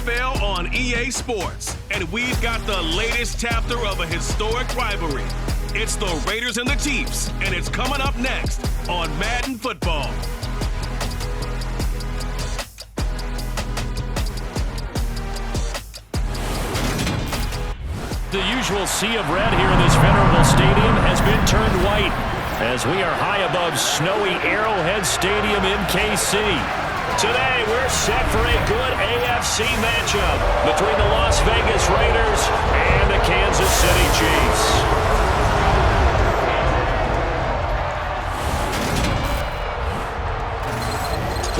NFL on EA Sports, and we've got the latest chapter of a historic rivalry. It's the Raiders and the Chiefs, and it's coming up next on Madden Football. The usual sea of red here in this venerable stadium has been turned white as we are high above snowy Arrowhead Stadium in KC. Today, we're set for a good AFC matchup between the Las Vegas Raiders and the Kansas City Chiefs.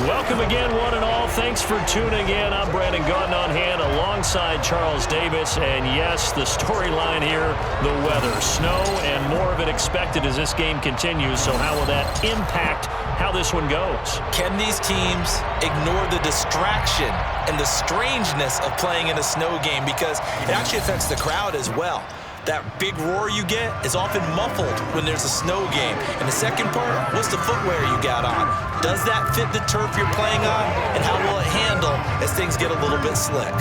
Welcome again, one and all. Thanks for tuning in. I'm Brandon Gautin on hand alongside Charles Davis. And yes, the storyline here, the weather. Snow and more of it expected as this game continues. So how will that impact how this one goes? Can these teams ignore the distraction and the strangeness of playing in a snow game? Because it actually affects the crowd as well. That big roar you get is often muffled when there's a snow game. And the second part, what's the footwear you got on? Does that fit the turf you're playing on? And how will it handle as things get a little bit slick?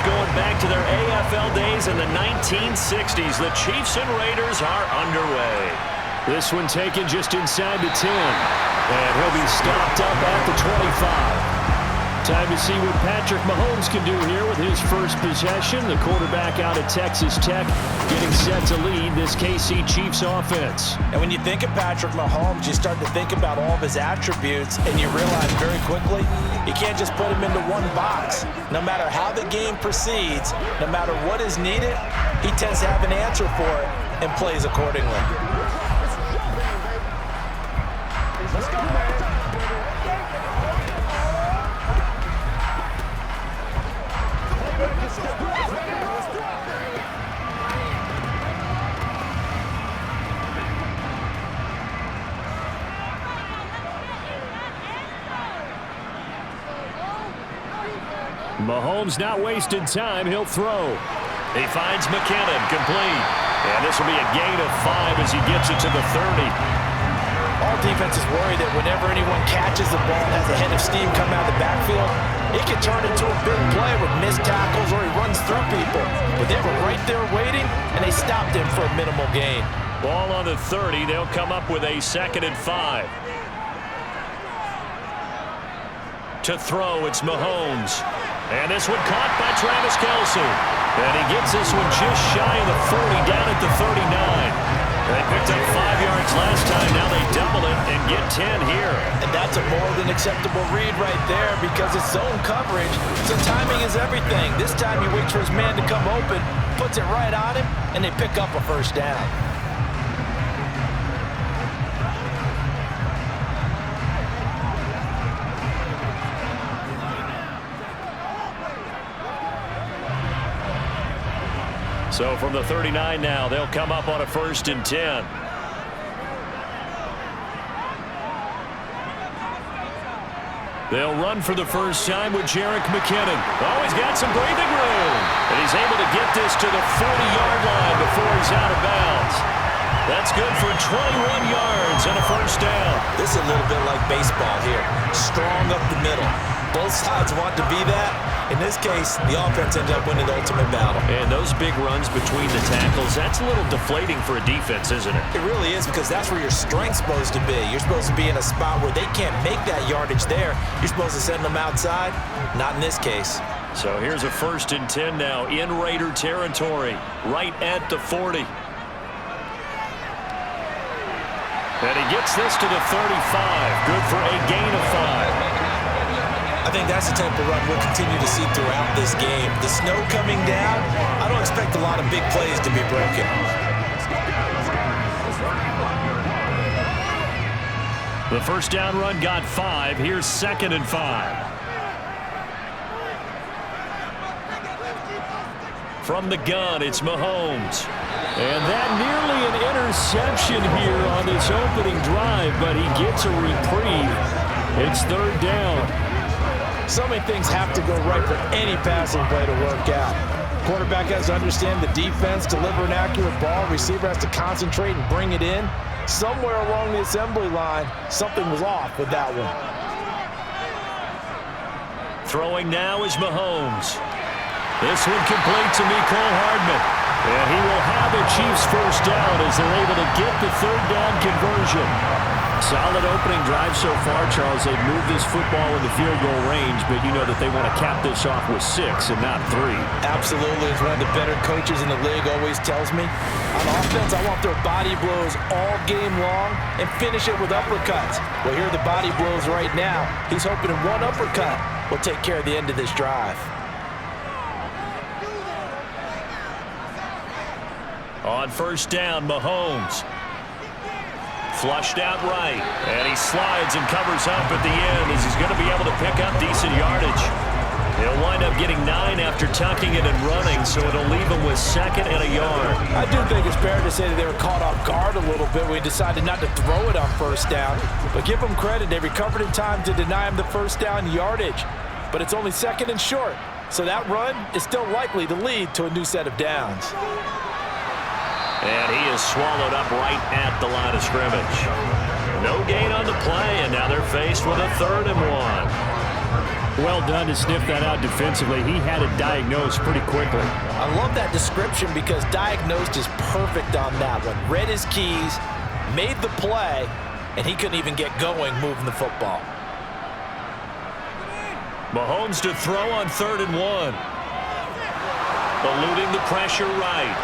Going back to their AFL days in the 1960s, the Chiefs and Raiders are underway. This one taken just inside the 10, and he'll be stopped up at the 25. Time to see what Patrick Mahomes can do here with his first possession. The quarterback out of Texas Tech getting set to lead this KC Chiefs offense. And when you think of Patrick Mahomes, you start to think about all of his attributes, and you realize very quickly you can't just put him into one box. No matter how the game proceeds, no matter what is needed, he tends to have an answer for it and plays accordingly. Let's go, man. Mahomes not wasting time. He'll throw. He finds McKinnon, complete. And this will be a gain of 5 as he gets it to the 30. All defenses worry that whenever anyone catches the ball and has a head of steam come out of the backfield, it can turn into a big play with missed tackles or he runs through people. But they were right there waiting, and they stopped him for a minimal gain. Ball on the 30. They'll come up with a 2nd and 5. To throw, it's Mahomes. And this one caught by Travis Kelce. And he gets this one just shy of the 40, down at the 39. They picked up 5 yards last time. Now they double it and get 10 here. And that's a more than acceptable read right there because it's zone coverage, so timing is everything. This time he waits for his man to come open, puts it right on him, and they pick up a first down. So from the 39 now, they'll come up on a 1st and 10. They'll run for the first time with Jerick McKinnon. Oh, he's got some breathing room. And he's able to get this to the 40-yard line before he's out of bounds. That's good for 21 yards and a first down. This is a little bit like baseball here. Strong up the middle. Both sides want to be that. In this case, the offense ended up winning the ultimate battle. And those big runs between the tackles, that's a little deflating for a defense, isn't it? It really is, because that's where your strength's supposed to be. You're supposed to be in a spot where they can't make that yardage there. You're supposed to send them outside. Not in this case. So here's a 1st and 10 now in Raider territory, right at the 40. And he gets this to the 35. Good for a gain of 5. I think that's the type of run we'll continue to see throughout this game. The snow coming down, I don't expect a lot of big plays to be broken. The first down run got 5. Here's 2nd and 5. From the gun, it's Mahomes. And that nearly an interception here on this opening drive, but he gets a reprieve. It's 3rd down. So many things have to go right for any passing play to work out. Quarterback has to understand the defense, deliver an accurate ball. Receiver has to concentrate and bring it in. Somewhere along the assembly line, something was off with that one. Throwing now is Mahomes. This one complete to Mecole Hardman. And he will have a Chiefs first down as they're able to get the 3rd down conversion. Solid opening drive so far, Charles. They've moved this football in the field goal range, but you know that they want to cap this off with 6 and not 3. Absolutely. As one of the better coaches in the league always tells me, on offense, I want their body blows all game long and finish it with uppercuts. Well, here are the body blows right now. He's hoping in one uppercut will take care of the end of this drive. On first down, Mahomes. Flushed out right. And he slides and covers up at the end as he's going to be able to pick up decent yardage. He'll wind up getting 9 after tucking it and running, so it'll leave him with 2nd and a yard. I do think it's fair to say that they were caught off guard a little bit when he decided not to throw it on first down. But give them credit. They recovered in time to deny him the first down yardage. But it's only 2nd and short. So that run is still likely to lead to a new set of downs. And he is swallowed up right at the line of scrimmage. No gain on the play, and now they're faced with a 3rd and 1. Well done to sniff that out defensively. He had it diagnosed pretty quickly. I love that description because diagnosed is perfect on that one. Read his keys, made the play, and he couldn't even get going moving the football. Mahomes to throw on 3rd and 1. Eluding the pressure right.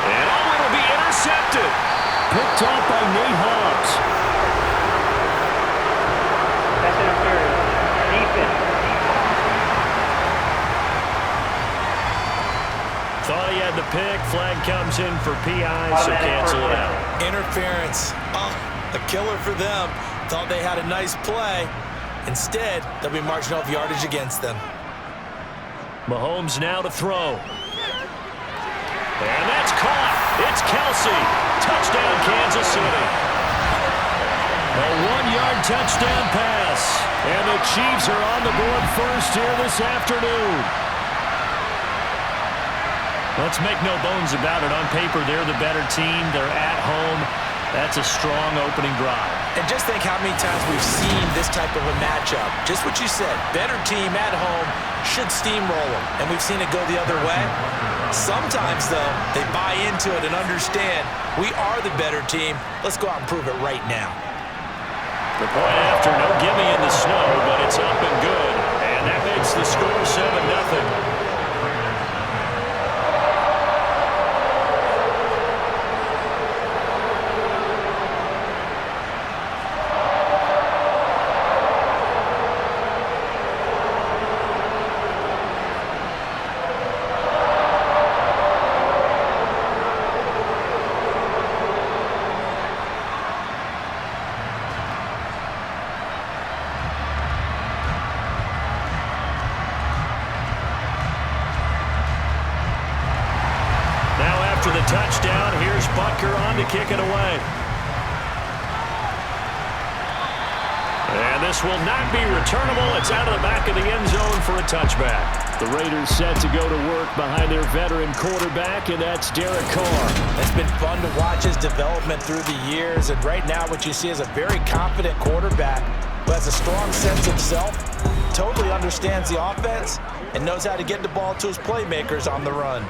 And it'll be intercepted. Picked off by Nate Hobbs. That's interference. Defense. Thought he had the pick. Flag comes in for PI, so cancel it out. Interference. Oh, a killer for them. Thought they had a nice play. Instead, they'll be marginal yardage against them. Mahomes now to throw. And that's caught. It's Kelsey. Touchdown, Kansas City. A 1-yard touchdown pass. And the Chiefs are on the board first here this afternoon. Let's make no bones about it. On paper, they're the better team. They're at home. That's a strong opening drive. And just think how many times we've seen this type of a matchup. Just what you said. Better team at home should steamroll them. And we've seen it go the other way. Sometimes, though, they buy into it and understand we are the better team. Let's go out and prove it right now. The point after, no gimme in the snow, but it's up and good. And that makes the score 7-0. The touchdown. Here's Butker on to kick it away. And this will not be returnable. It's out of the back of the end zone for a touchback. The Raiders set to go to work behind their veteran quarterback, and that's Derek Carr. It's been fun to watch his development through the years, and right now what you see is a very confident quarterback who has a strong sense of self, totally understands the offense, and knows how to get the ball to his playmakers on the run.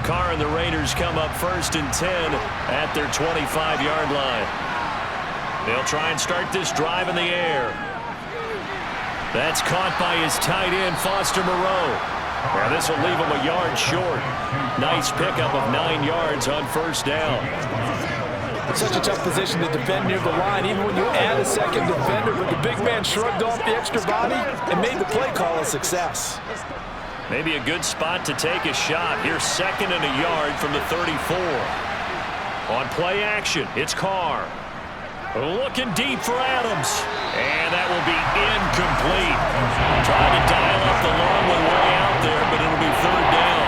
Carr and the Raiders come up 1st and 10 at their 25-yard line. They'll try and start this drive in the air. That's caught by his tight end, Foster Moreau. Well, this will leave him a yard short. Nice pickup of 9 yards on first down. Such a tough position to defend near the line, even when you add a second defender, but the big man shrugged off the extra body and made the play call a success. Maybe a good spot to take a shot. Here's 2nd and a yard from the 34. On play action, it's Carr. Looking deep for Adams. And that will be incomplete. Trying to dial up the long one way out there, but it'll be 3rd down.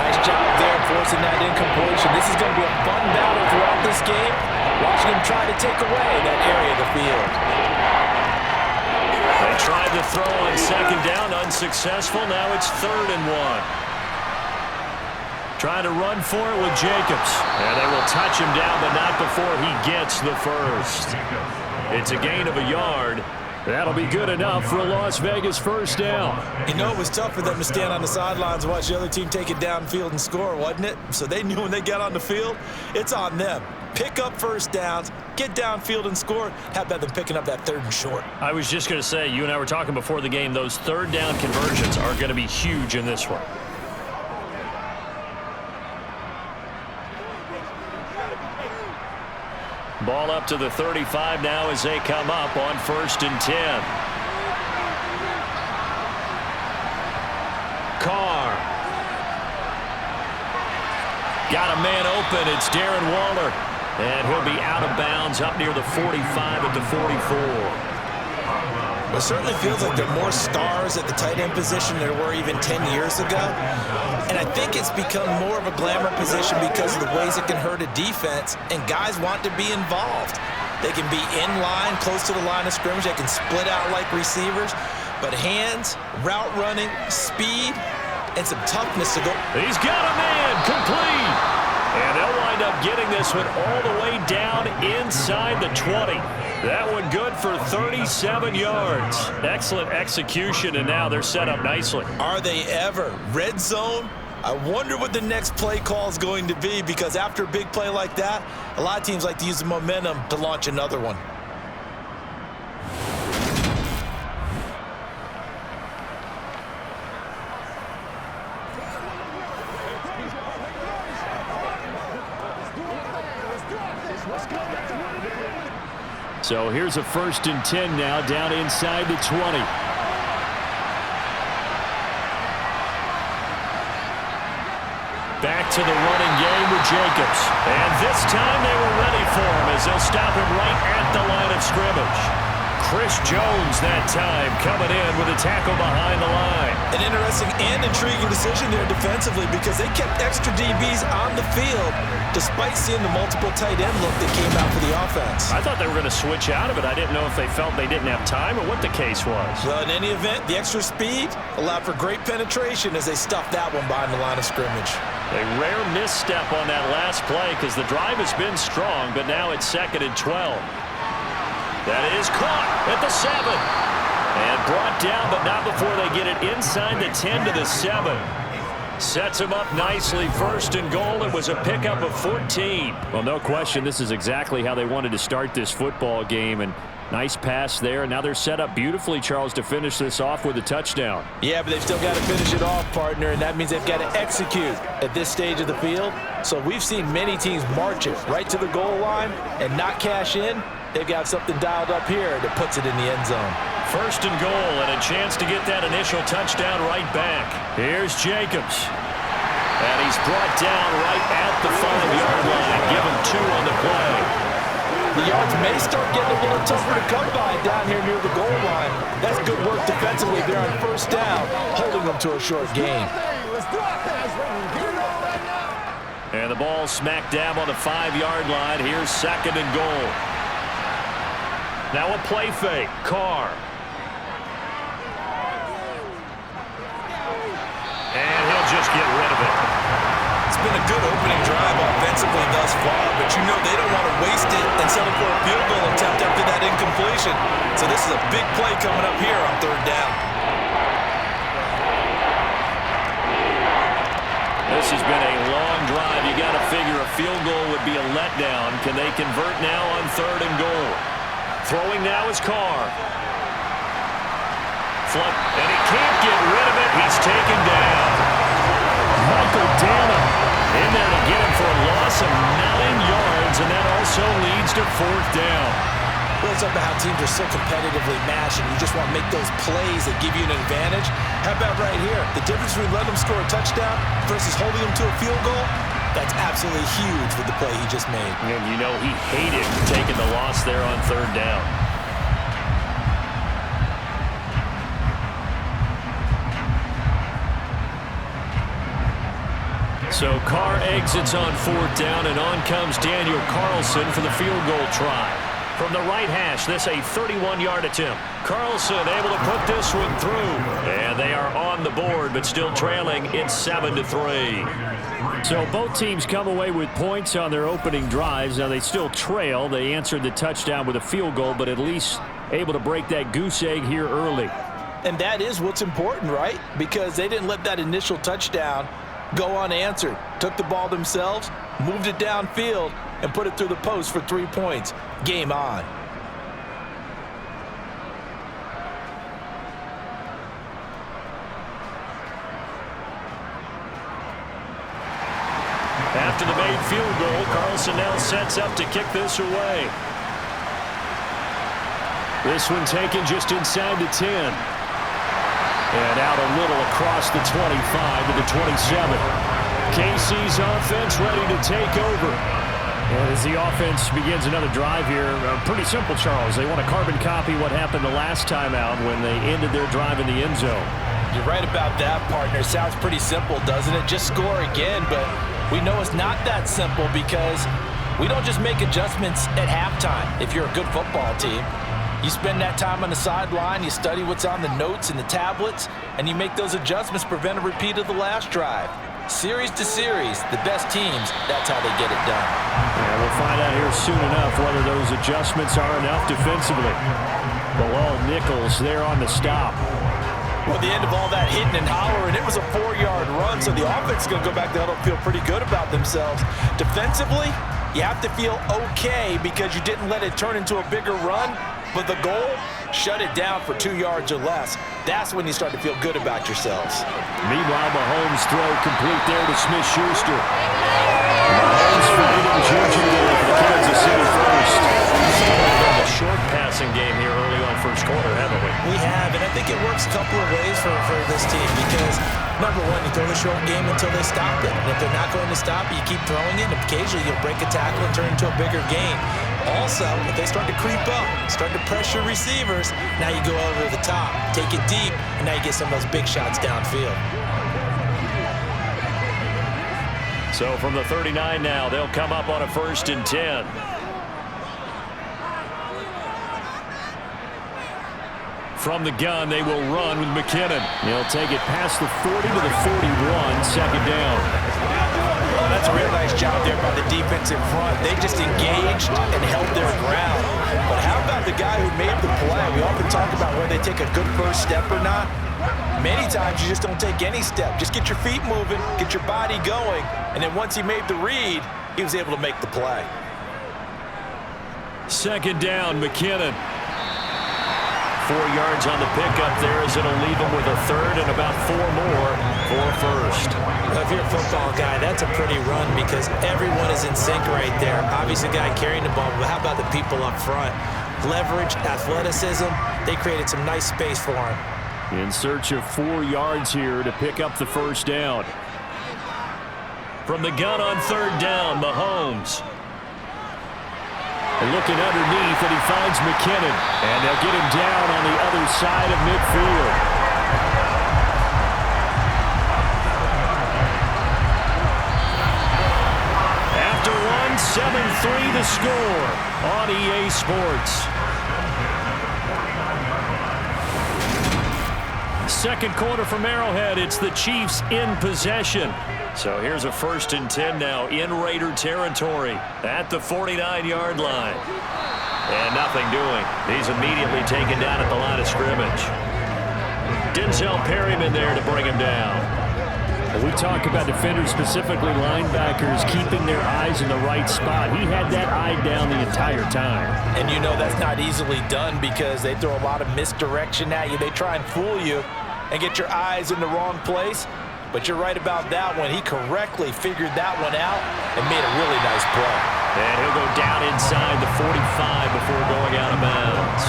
Nice job there forcing that incompletion. This is going to be a fun battle throughout this game. Watching him try to take away that area of the field. They tried to throw on 2nd down, unsuccessful. Now it's 3rd and 1. Trying to run for it with Jacobs. And they will touch him down, but not before he gets the first. It's a gain of a yard. That'll be good enough for a Las Vegas first down. You know, it was tough for them to stand on the sidelines and watch the other team take it downfield and score, wasn't it? So they knew when they got on the field, it's on them. Pick up first downs, get downfield and score. How about them picking up that 3rd and short? I was just going to say, you and I were talking before the game, those 3rd down conversions are going to be huge in this one. Ball up to the 35 now as they come up on 1st and 10. Carr. Got a man open. It's Darren Waller. And he'll be out of bounds up near the 45 at the 44. It certainly feels like there are more stars at the tight end position than there were even 10 years ago. And I think it's become more of a glamour position because of the ways it can hurt a defense, and guys want to be involved. They can be in line, close to the line of scrimmage. They can split out like receivers. But hands, route running, speed, and some toughness to go. He's got a man complete. And they'll wind up getting this one all the way down inside the 20. That one good for 37 yards. Excellent execution, and now they're set up nicely. Are they ever? Red zone? I wonder what the next play call is going to be, because after a big play like that, a lot of teams like to use the momentum to launch another one. So here's a 1st and 10 now down inside the 20. Back to the running game with Jacobs. And this time they were ready for him as they'll stop him right at the line of scrimmage. Chris Jones that time coming in with a tackle behind the line. An interesting and intriguing decision there defensively, because they kept extra DBs on the field despite seeing the multiple tight end look that came out for the offense. I thought they were going to switch out of it. I didn't know if they felt they didn't have time or what the case was. Well, in any event, the extra speed allowed for great penetration as they stuffed that one behind the line of scrimmage. A rare misstep on that last play because the drive has been strong, but now it's 2nd and 12. That is caught at the 7. And brought down, but not before they get it inside the 10 to the 7. Sets him up nicely. 1st and goal. It was a pickup of 14. Well, no question, this is exactly how they wanted to start this football game. And nice pass there. And now they're set up beautifully, Charles, to finish this off with a touchdown. Yeah, but they've still got to finish it off, partner, and that means they've got to execute at this stage of the field. So we've seen many teams march it right to the goal line and not cash in. They've got something dialed up here that puts it in the end zone. 1st and goal, and a chance to get that initial touchdown right back. Here's Jacobs. And he's brought down right at the 5-yard line. Give him 2 on the play. The yards may start getting a little tougher to come by down here near the goal line. That's good work defensively there on 1st down, holding them to a short gain. And the ball smack dab on the 5-yard line. Here's 2nd and goal. Now a play fake. Carr. And he'll just get rid of it. It's been a good opening drive offensively thus far, but you know they don't want to waste it and settle for a field goal attempt after that incompletion. So this is a big play coming up here on 3rd down. This has been a long drive. You got to figure a field goal would be a letdown. Can they convert now on 3rd and goal? Throwing now is Carr. Flip, and he can't get rid of it. He's taken down. Michael Dana in there to get him for a loss of 9 yards, and that also leads to 4th down. Well, it's about how teams are so competitively matched, and you just want to make those plays that give you an advantage. How about right here? The difference between letting them score a touchdown versus holding them to a field goal, that's absolutely huge with the play he just made. And you know he hated taking the loss there on 3rd down. So Carr exits on 4th down, and on comes Daniel Carlson for the field goal try. From the right hash, this a 31-yard attempt. Carlson able to put this one through. And they are on the board, but still trailing. It's 7-3. So both teams come away with points on their opening drives. Now they still trail. They answered the touchdown with a field goal, but at least able to break that goose egg here early. And that is what's important, right? Because they didn't let that initial touchdown go unanswered. Took the ball themselves, moved it downfield, and put it through the post for 3 points. Game on. After the made field goal, Carlson now sets up to kick this away. This one taken just inside the 10. And out a little across the 25 to the 27. KC's offense ready to take over. And as the offense begins another drive here, pretty simple, Charles. They want to carbon copy what happened the last time out when they ended their drive in the end zone. You're right about that, partner. Sounds pretty simple, doesn't it? Just score again, but we know it's not that simple because we don't just make adjustments at halftime if you're a good football team. You spend that time on the sideline, you study what's on the notes and the tablets, and you make those adjustments, prevent a repeat of the last drive. Series to series, the best teams, that's how they get it done. Yeah, we'll find out here soon enough whether those adjustments are enough defensively. Bilal Nichols there on the stop. Well, the end of all that hitting and hollering, it was a 4-yard run, so the offense is going to go back to huddle, feel pretty good about themselves. Defensively, you have to feel okay because you didn't let it turn into a bigger run, but the goal, shut it down for 2 yards or less. That's when you start to feel good about yourselves. Meanwhile, Mahomes' throw complete there to Smith-Schuster. Mahomes freedom juju there for the Kansas City first. A short passing game here early on first quarter, haven't we? We have, and I think it works a couple of ways for this team because, number one, you throw the short game until they stop it. And if they're not going to stop it, you keep throwing it, and occasionally you'll break a tackle and turn it into a bigger gain. Also, if they start to creep up, start to pressure receivers, now you go over the top, take it deep, and now you get some of those big shots downfield. So from the 39 now, they'll come up on a 1st and 10. From the gun, they will run with McKinnon. He'll take it past the 40 to the 41, 2nd down. Well, that's a real nice job there by the defense in front. They just engaged and held their ground. But how about the guy who made the play? We often talk about whether they take a good first step or not. Many times you just don't take any step. Just get your feet moving, get your body going, and then once he made the read, he was able to make the play. 2nd down, McKinnon. 4 yards on the pickup there as it'll leave him with a 3rd and about 4 more for 1st. Well, if you're a football guy, that's a pretty run because everyone is in sync right there. Obviously, the guy carrying the ball, but how about the people up front? Leverage, athleticism, they created some nice space for him. In search of 4 yards here to pick up the 1st down. From the gun on 3rd down, Mahomes. Looking underneath, and he finds McKinnon. And they'll get him down on the other side of midfield. After one, 7-3 the score on EA Sports. 2nd quarter from Arrowhead. It's the Chiefs in possession. So here's a 1st and 10 now in Raider territory at the 49-yard line. And nothing doing. He's immediately taken down at the line of scrimmage. Denzel Perryman there to bring him down. We talk about defenders, specifically linebackers, keeping their eyes in the right spot. He had that eye down the entire time. And you know that's not easily done because they throw a lot of misdirection at you. They try and fool you and get your eyes in the wrong place. But you're right about that one. He correctly figured that one out and made a really nice play. And he'll go down inside the 45 before going out of bounds.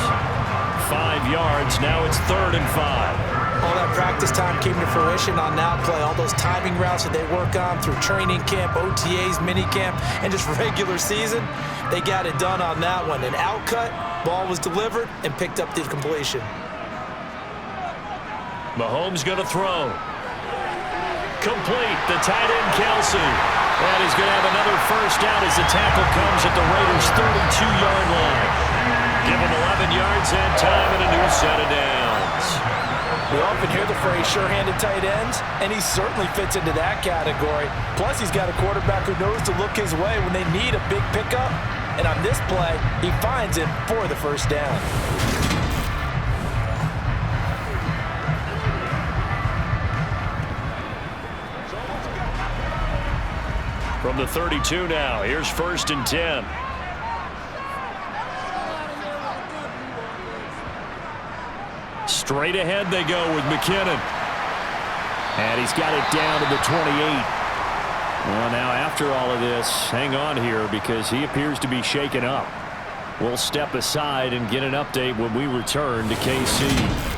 5 yards. Now it's 3rd and 5. All that practice time came to fruition on that play. All those timing routes that they work on through training camp, OTAs, minicamp, and just regular season, they got it done on that one. An outcut, ball was delivered, and picked up the completion. Mahomes going to throw. Complete. The tight end, Kelsey. And he's going to have another first down as the tackle comes at the Raiders' 32-yard line. Give him 11 yards that time and a new set of downs. We often hear the phrase sure-handed tight ends, and he certainly fits into that category. Plus, he's got a quarterback who knows to look his way when they need a big pickup. And on this play, he finds him for the first down. From the 32 now, here's 1st and 10. Straight ahead they go with McKinnon. And he's got it down to the 28. Well, now after all of this, hang on here because he appears to be shaken up. We'll step aside and get an update when we return to KC.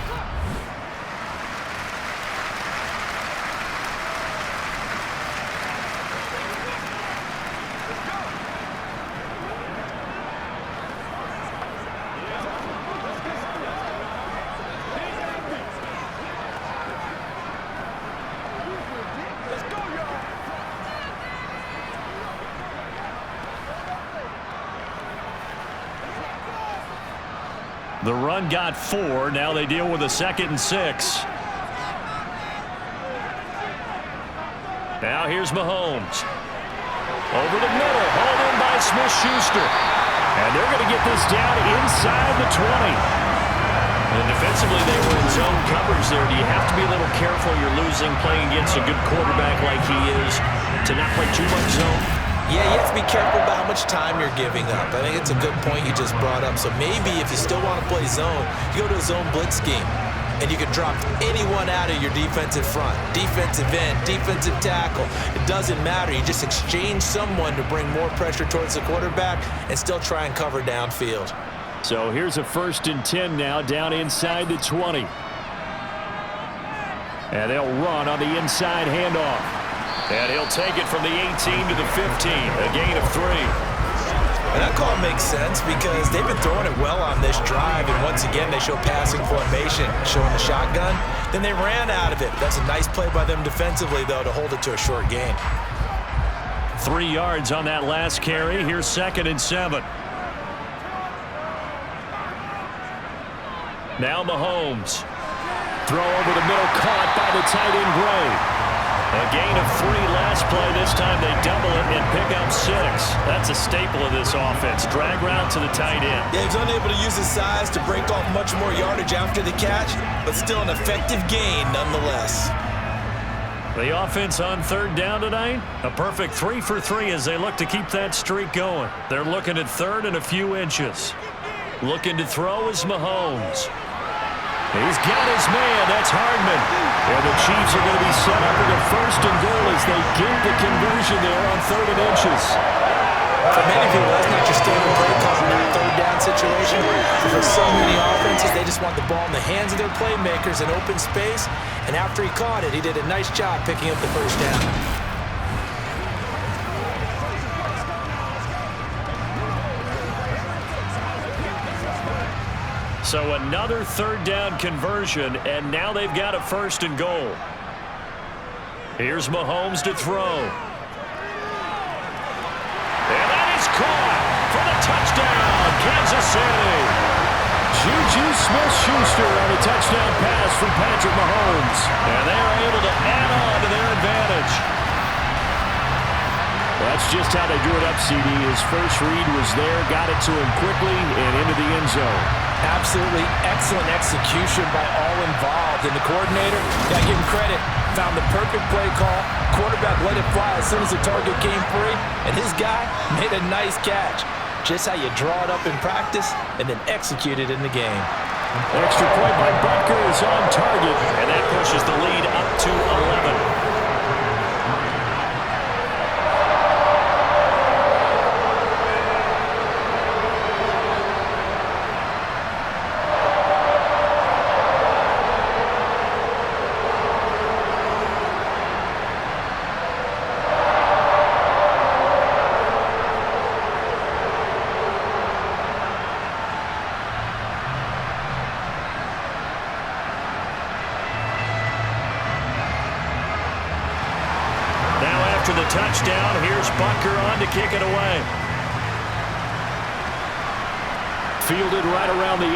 The run got 4. Now they deal with a 2nd and 6. Now here's Mahomes. Over the middle. Hauled in by Smith-Schuster. And they're going to get this down inside the 20. And defensively, they were in zone coverage there. Do you have to be a little careful? You're losing playing against a good quarterback like he is to not play too much zone? Yeah, you have to be careful about how much time you're giving up. I think it's a good point you just brought up. So maybe if you still want to play zone, you go to a zone blitz scheme. And you can drop anyone out of your defensive front. Defensive end, defensive tackle. It doesn't matter. You just exchange someone to bring more pressure towards the quarterback and still try and cover downfield. So here's a 1st and 10 now down inside the 20. And they'll run on the inside handoff. And he'll take it from the 18 to the 15, a gain of 3. And that call makes sense because they've been throwing it well on this drive, and once again they show passing formation, showing the shotgun. Then they ran out of it. That's a nice play by them defensively, though, to hold it to a short gain. 3 yards on that last carry. Here's 2nd and 7. Now Mahomes. Throw over the middle, caught by the tight end Gray. A gain of 3 last play. This time they double it and pick up 6. That's a staple of this offense. Drag route to the tight end. Yeah, he's unable to use his size to break off much more yardage after the catch, but still an effective gain nonetheless. The offense on 3rd down tonight, a perfect 3 for 3 as they look to keep that streak going. They're looking at 3rd and a few inches. Looking to throw is Mahomes. He's got his man. That's Hardman. And the Chiefs are going to be set up with a 1st and goal as they get the conversion there on 3rd and inches. For many people, that's not your standard play call in that 3rd down situation. For so many offenses, they just want the ball in the hands of their playmakers in open space. And after he caught it, he did a nice job picking up the 1st down. So another 3rd down conversion, and now they've got a 1st and goal. Here's Mahomes to throw. And that is caught for the touchdown, Kansas City. Juju Smith-Schuster on a touchdown pass from Patrick Mahomes. And they are able to add on to their advantage. That's just how they drew it up, CD. His first read was there, got it to him quickly and into the end zone. Absolutely excellent execution by all involved. And the coordinator, got to give him credit, found the perfect play call. Quarterback let it fly as soon as the target came free, and his guy made a nice catch. Just how you draw it up in practice and then execute it in the game. Extra point by Butker is on target, and that pushes the lead up to 11. The touchdown, here's Butker on to kick it away. Fielded right around the 8.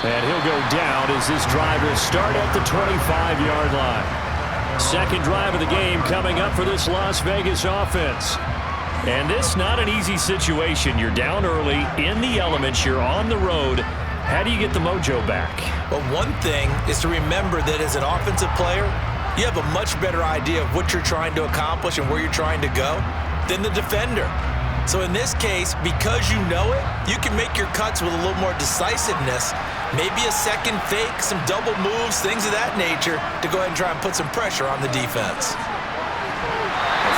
And he'll go down as this drive will start at the 25-yard line. Second drive of the game coming up for this Las Vegas offense. And this not an easy situation. You're down early, in the elements, you're on the road. How do you get the mojo back? Well, one thing is to remember that as an offensive player, you have a much better idea of what you're trying to accomplish and where you're trying to go than the defender. So in this case, because you know it, you can make your cuts with a little more decisiveness, maybe a second fake, some double moves, things of that nature, to go ahead and try and put some pressure on the defense.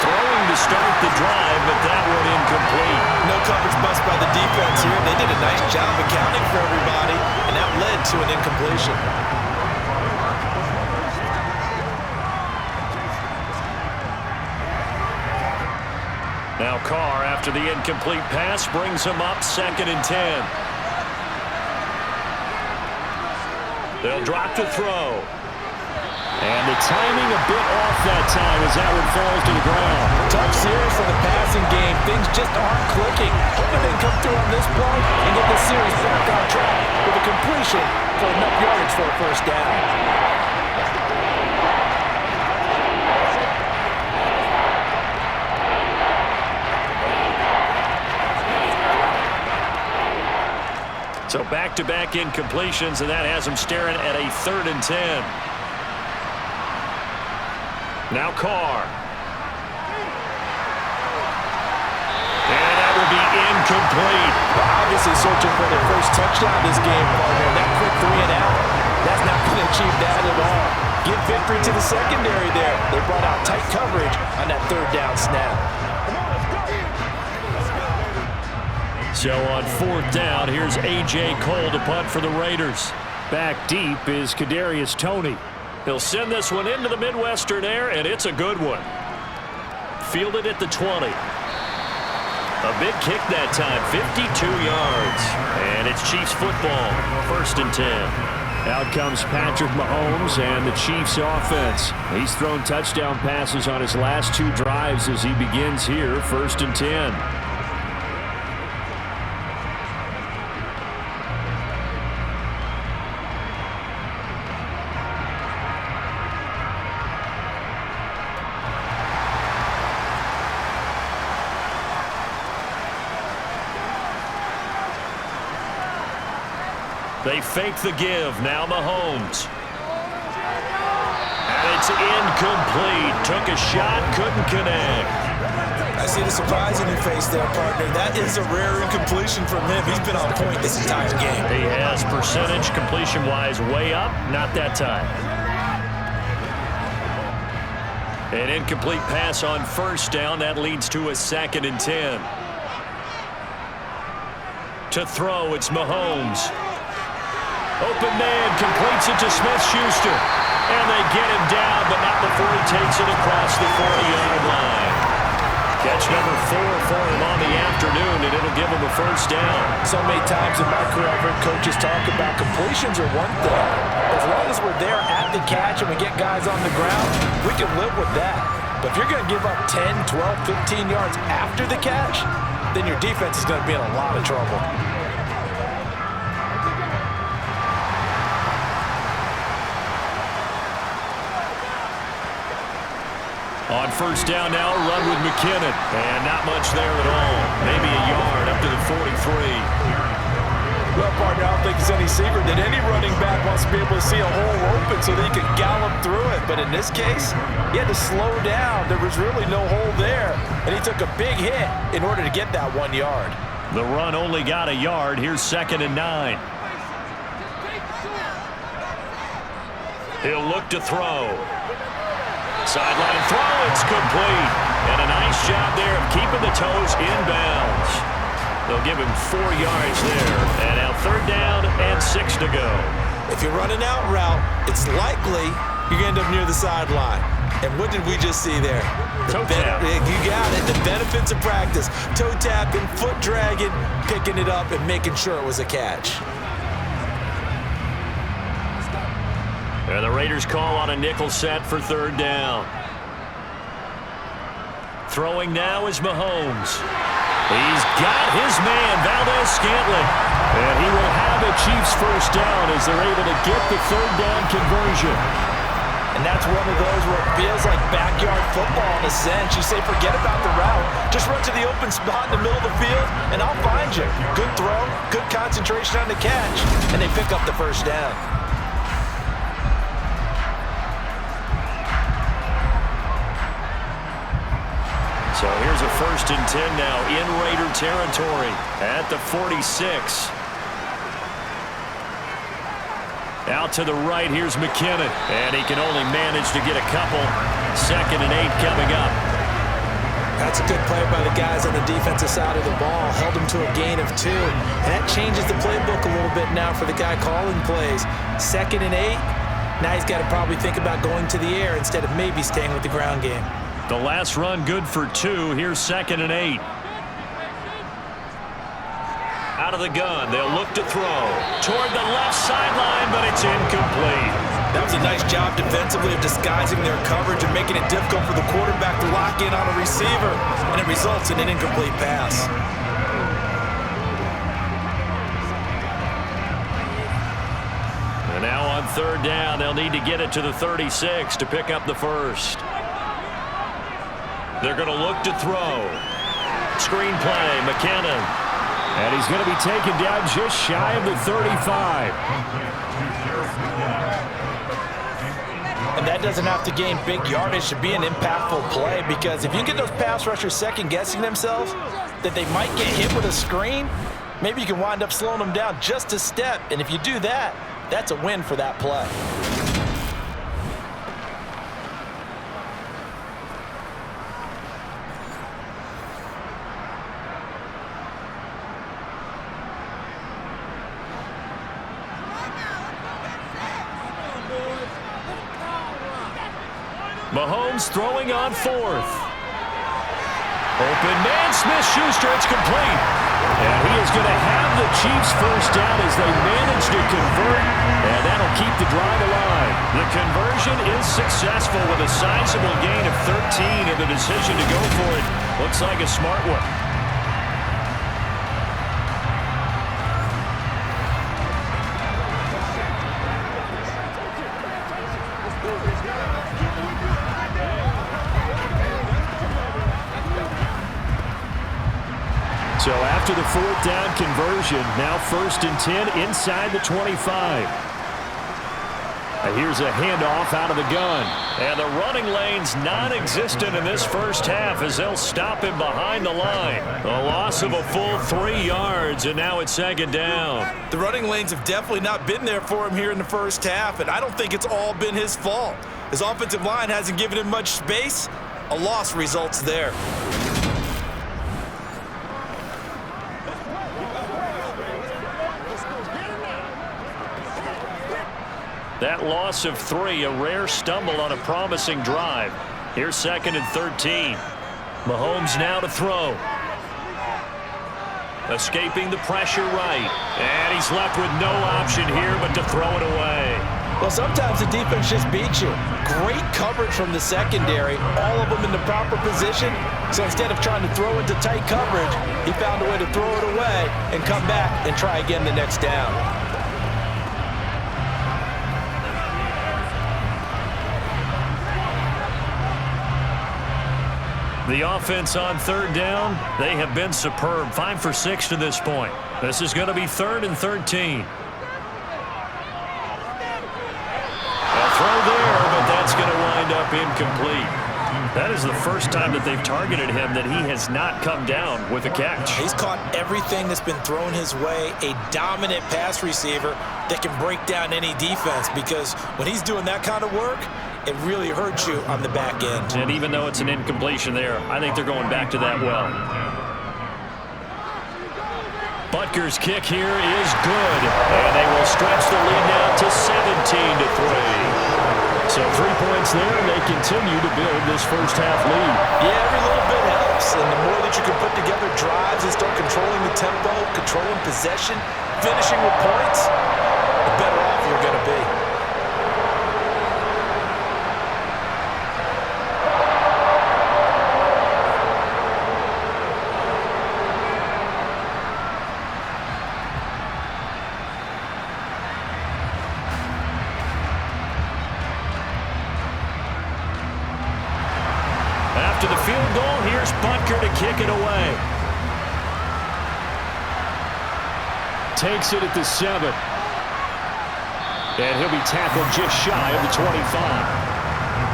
Throwing to start the drive, but that one incomplete. No coverage bust by the defense here. They did a nice job accounting for everybody, and that led to an incompletion. Now Carr, after the incomplete pass, brings him up 2nd and 10. They'll drop to throw. And the timing a bit off that time as that one falls to the ground. Tough series for the passing game. Things just aren't clicking. Hoping they can come through on this play and get the series back on track with a completion for enough yardage for a first down. So back-to-back incompletions, and that has him staring at a 3rd and 10. Now Carr. And that will be incomplete. Obviously searching for their first touchdown this game, partner. That quick 3 and out, that's not going to achieve that at all. Give victory to the secondary there. They brought out tight coverage on that 3rd down snap. So on 4th down, here's A.J. Cole to punt for the Raiders. Back deep is Kadarius Toney. He'll send this one into the Midwestern air, and it's a good one. Fielded at the 20. A big kick that time, 52 yards. And it's Chiefs football, 1st and 10. Out comes Patrick Mahomes and the Chiefs offense. He's thrown touchdown passes on his last 2 drives as he begins here, 1st and 10. They fake the give. Now Mahomes. And it's incomplete. Took a shot, couldn't connect. I see the surprise in your face there, partner. That is a rare incompletion from him. He's been on point this entire game. He has percentage completion-wise way up. Not that time. An incomplete pass on 1st down. That leads to a 2nd and 10. To throw, it's Mahomes. Open man, completes it to Smith-Schuster. And they get him down, but not before he takes it across the 40-yard line. Catch number 4 for him on the afternoon, and it'll give him a 1st down. So many times in my career, I've heard coaches talk about completions are one thing. As long as we're there at the catch and we get guys on the ground, we can live with that. But if you're going to give up 10, 12, 15 yards after the catch, then your defense is going to be in a lot of trouble. On 1st down now, a run with McKinnon. And not much there at all. Maybe a yard up to the 43. Well, partner, I don't think it's any secret that any running back wants to be able to see a hole open so that he can gallop through it. But in this case, he had to slow down. There was really no hole there, and he took a big hit in order to get that 1 yard. The run only got a yard. Here's 2nd and 9. He'll look to throw. Sideline throw, it's complete. And a nice job there of keeping the toes inbounds. They'll give him 4 yards there. And now 3rd down and 6 to go. If you're running out route, it's likely you're going to end up near the sideline. And what did we just see there? Toe tap. You got it. The benefits of practice. Toe tapping, foot dragging, picking it up, and making sure it was a catch. And the Raiders call on a nickel set for 3rd down. Throwing now is Mahomes. He's got his man, Valdez-Scantling. And he will have a Chiefs first down as they're able to get the 3rd down conversion. And that's one of those where it feels like backyard football in a sense. You say, forget about the route. Just run to the open spot in the middle of the field, and I'll find you. Good throw, good concentration on the catch, and they pick up the first down. So here's a 1st and 10 now in Raider territory at the 46. Out to the right, here's McKinnon. And he can only manage to get a couple. 2nd and 8 coming up. That's a good play by the guys on the defensive side of the ball. Held them to a gain of 2. And that changes the playbook a little bit now for the guy calling plays. 2nd and 8. Now he's got to probably think about going to the air instead of maybe staying with the ground game. The last run good for 2. Here's 2nd and 8. Out of the gun, they'll look to throw. Toward the left sideline, but it's incomplete. That was a nice job defensively of disguising their coverage and making it difficult for the quarterback to lock in on a receiver. And it results in an incomplete pass. And now on 3rd down, they'll need to get it to the 36 to pick up the first. They're going to look to throw. Screen play, McKinnon. And he's going to be taken down just shy of the 35. And that doesn't have to gain big yardage to be an impactful play, because if you get those pass rushers second-guessing themselves that they might get hit with a screen, maybe you can wind up slowing them down just a step. And if you do that, that's a win for that play. Mahomes throwing on 4th. Open man, Smith-Schuster, it's complete. And he is going to have the Chiefs first down as they manage to convert, and that'll keep the drive alive. The conversion is successful with a sizable gain of 13, and the decision to go for it looks like a smart one. So after the 4th down conversion, now 1st and 10 inside the 25. And here's a handoff out of the gun. And the running lane's non-existent in this first half as they'll stop him behind the line. A loss of a full 3 yards, and now it's 2nd down. The running lanes have definitely not been there for him here in the first half, and I don't think it's all been his fault. His offensive line hasn't given him much space. A loss results there. That loss of 3, a rare stumble on a promising drive. Here's 2nd and 13. Mahomes now to throw. Escaping the pressure right. And he's left with no option here but to throw it away. Well, sometimes the defense just beats you. Great coverage from the secondary, all of them in the proper position. So instead of trying to throw into tight coverage, he found a way to throw it away and come back and try again the next down. The offense on third down, they have been superb. 5 for 6 to this point. This is going to be 3rd and 13. A throw there, but that's going to wind up incomplete. That is the first time that they've targeted him that he has not come down with a catch. He's caught everything that's been thrown his way, a dominant pass receiver that can break down any defense, because when he's doing that kind of work, it really hurts you on the back end. And even though it's an incompletion there, I think they're going back to that well. Butker's kick here is good, and they will stretch the lead now to 17-3. So 3 points there, and they continue to build this first half lead. Yeah, every little bit helps, and the more that you can put together drives and start controlling the tempo, controlling possession, finishing with points, the better off you're going to be. After the field goal, here's Butker to kick it away. Takes it at the 7. And he'll be tackled just shy of the 25.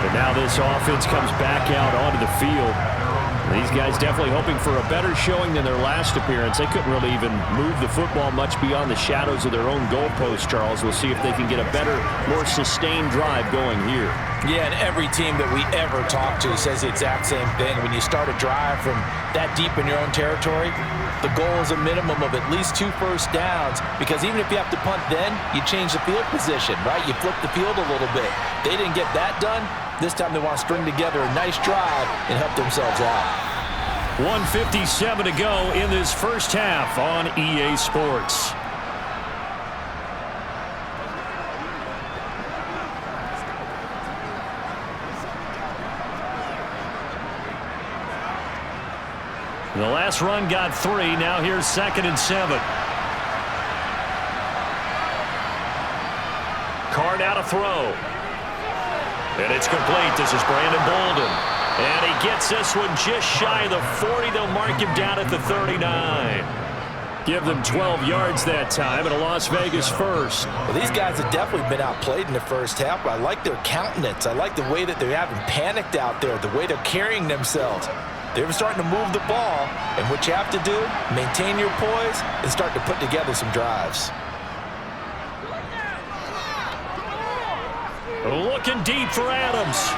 And now this offense comes back out onto the field. These guys definitely hoping for a better showing than their last appearance. They couldn't really even move the football much beyond the shadows of their own goalpost, Charles. We'll see if they can get a better, more sustained drive going here. Yeah, and every team that we ever talk to says the exact same thing. When you start a drive from that deep in your own territory, the goal is a minimum of at least 2 first downs, because even if you have to punt then, you change the field position, right? You flip the field a little bit. They didn't get that done. This time they want to string together a nice drive and help themselves out. 1:57 to go in this first half on EA Sports. The last run got 3. Now here's 2nd and 7. Carr now to throw. And it's complete. This is Brandon Bolden. And he gets this one just shy of the 40. They'll mark him down at the 39. Give them 12 yards that time, and a Las Vegas first. Well, these guys have definitely been outplayed in the first half, but I like their countenance. I like the way that they haven't panicked out there, the way they're carrying themselves. They're starting to move the ball, and what you have to do, maintain your poise and start to put together some drives. Looking deep for Adams.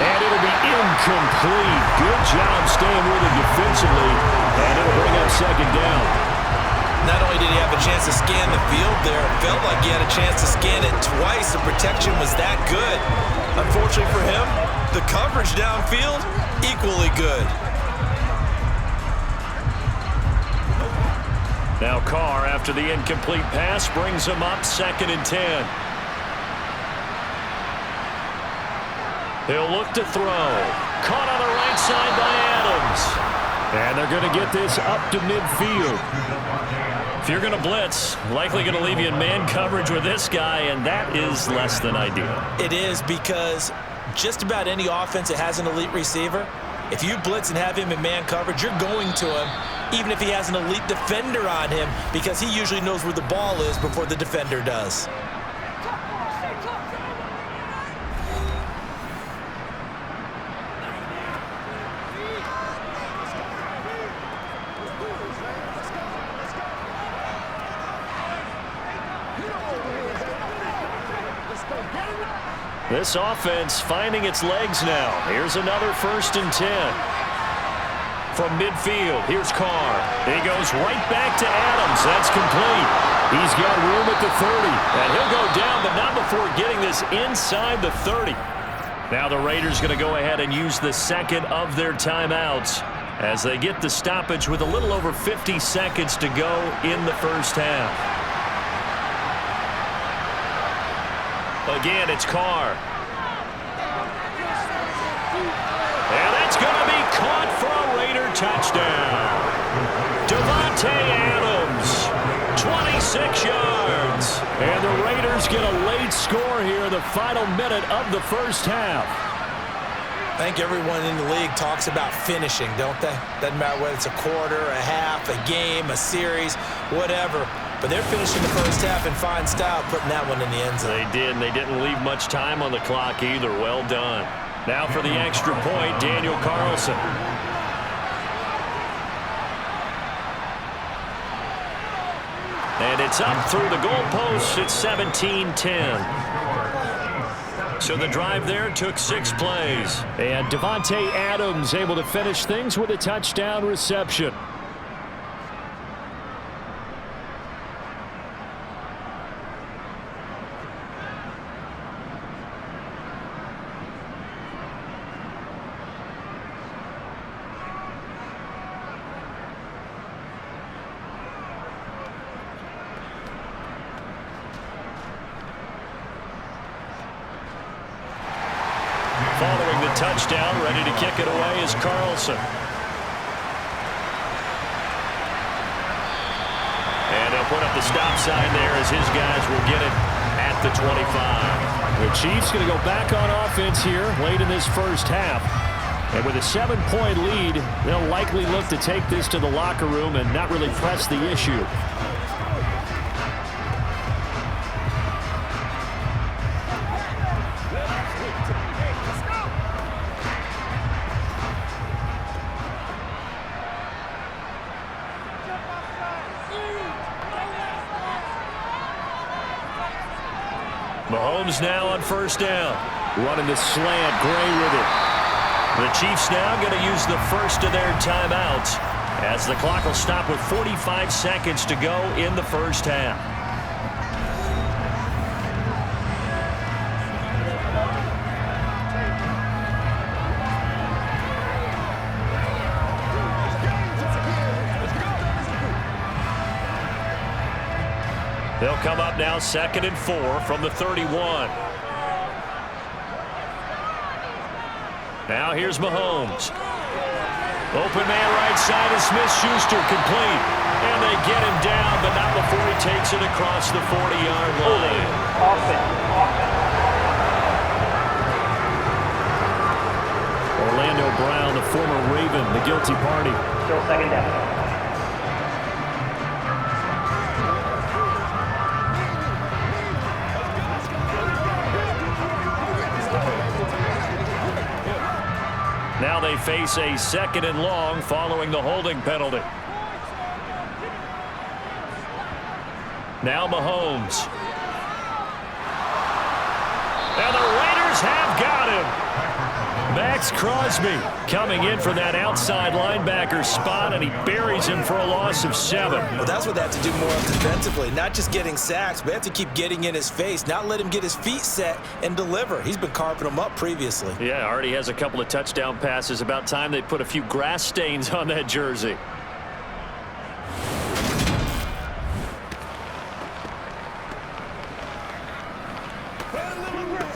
And it'll be incomplete. Good job staying with it defensively, and it'll bring up 2nd down. Not only did he have a chance to scan the field there, it felt like he had a chance to scan it twice. The protection was that good. Unfortunately for him, the coverage downfield, equally good. Now Carr, after the incomplete pass, brings him up 2nd and 10. He'll look to throw. Caught on the right side by Adams. And they're going to get this up to midfield. If you're going to blitz, likely going to leave you in man coverage with this guy, and that is less than ideal. It is, because just about any offense that has an elite receiver, if you blitz and have him in man coverage, you're going to him, even if he has an elite defender on him, because he usually knows where the ball is before the defender does. This offense finding its legs now. Here's another 1st and 10. From midfield, here's Carr. He goes right back to Adams. That's complete. He's got room at the 30. And he'll go down, but not before getting this inside the 30. Now the Raiders going to go ahead and use the 2nd of their timeouts as they get the stoppage with a little over 50 seconds to go in the first half. Again, it's Carr. And that's going to be caught for a Raider touchdown. Devontae Adams, 26 yards. And the Raiders get a late score here in the final minute of the first half. I think everyone in the league talks about finishing, don't they? Doesn't matter whether it's a quarter, a half, a game, a series, whatever. But they're finishing the first half in fine style, putting that one in the end zone. They did, and they didn't leave much time on the clock either. Well done. Now for the extra point, Daniel Carlson. And it's up through the goalposts. It's 17-10. So the drive there took 6 plays. And Devontae Adams able to finish things with a touchdown reception. Following the touchdown, ready to kick it away is Carlson. And he'll put up the stop sign there as his guys will get it at the 25. The Chiefs going to go back on offense here late in this first half. And with a 7-point lead, they'll likely look to take this to the locker room and not really press the issue. Mahomes now on first down. Running the slant, Gray with it. The Chiefs now going to use the first of their timeouts as the clock will stop with 45 seconds to go in the first half. They'll come up now 2nd and 4 from the 31. Now here's Mahomes. Open man right side of Smith-Schuster complete. And they get him down, but not before he takes it across the 40-yard line. Orlando Brown, the former Raven, the guilty party. Still second down. Now they face a 2nd and long following the holding penalty. Now Mahomes. And the Raiders have got him. Max Crosby coming in for that outside linebacker spot, and he buries him for a loss of 7. Well, that's what they have to do more of defensively. Not just getting sacks, but they have to keep getting in his face, not let him get his feet set and deliver. He's been carving them up previously. Yeah, already has a couple of touchdown passes. About time they put a few grass stains on that jersey.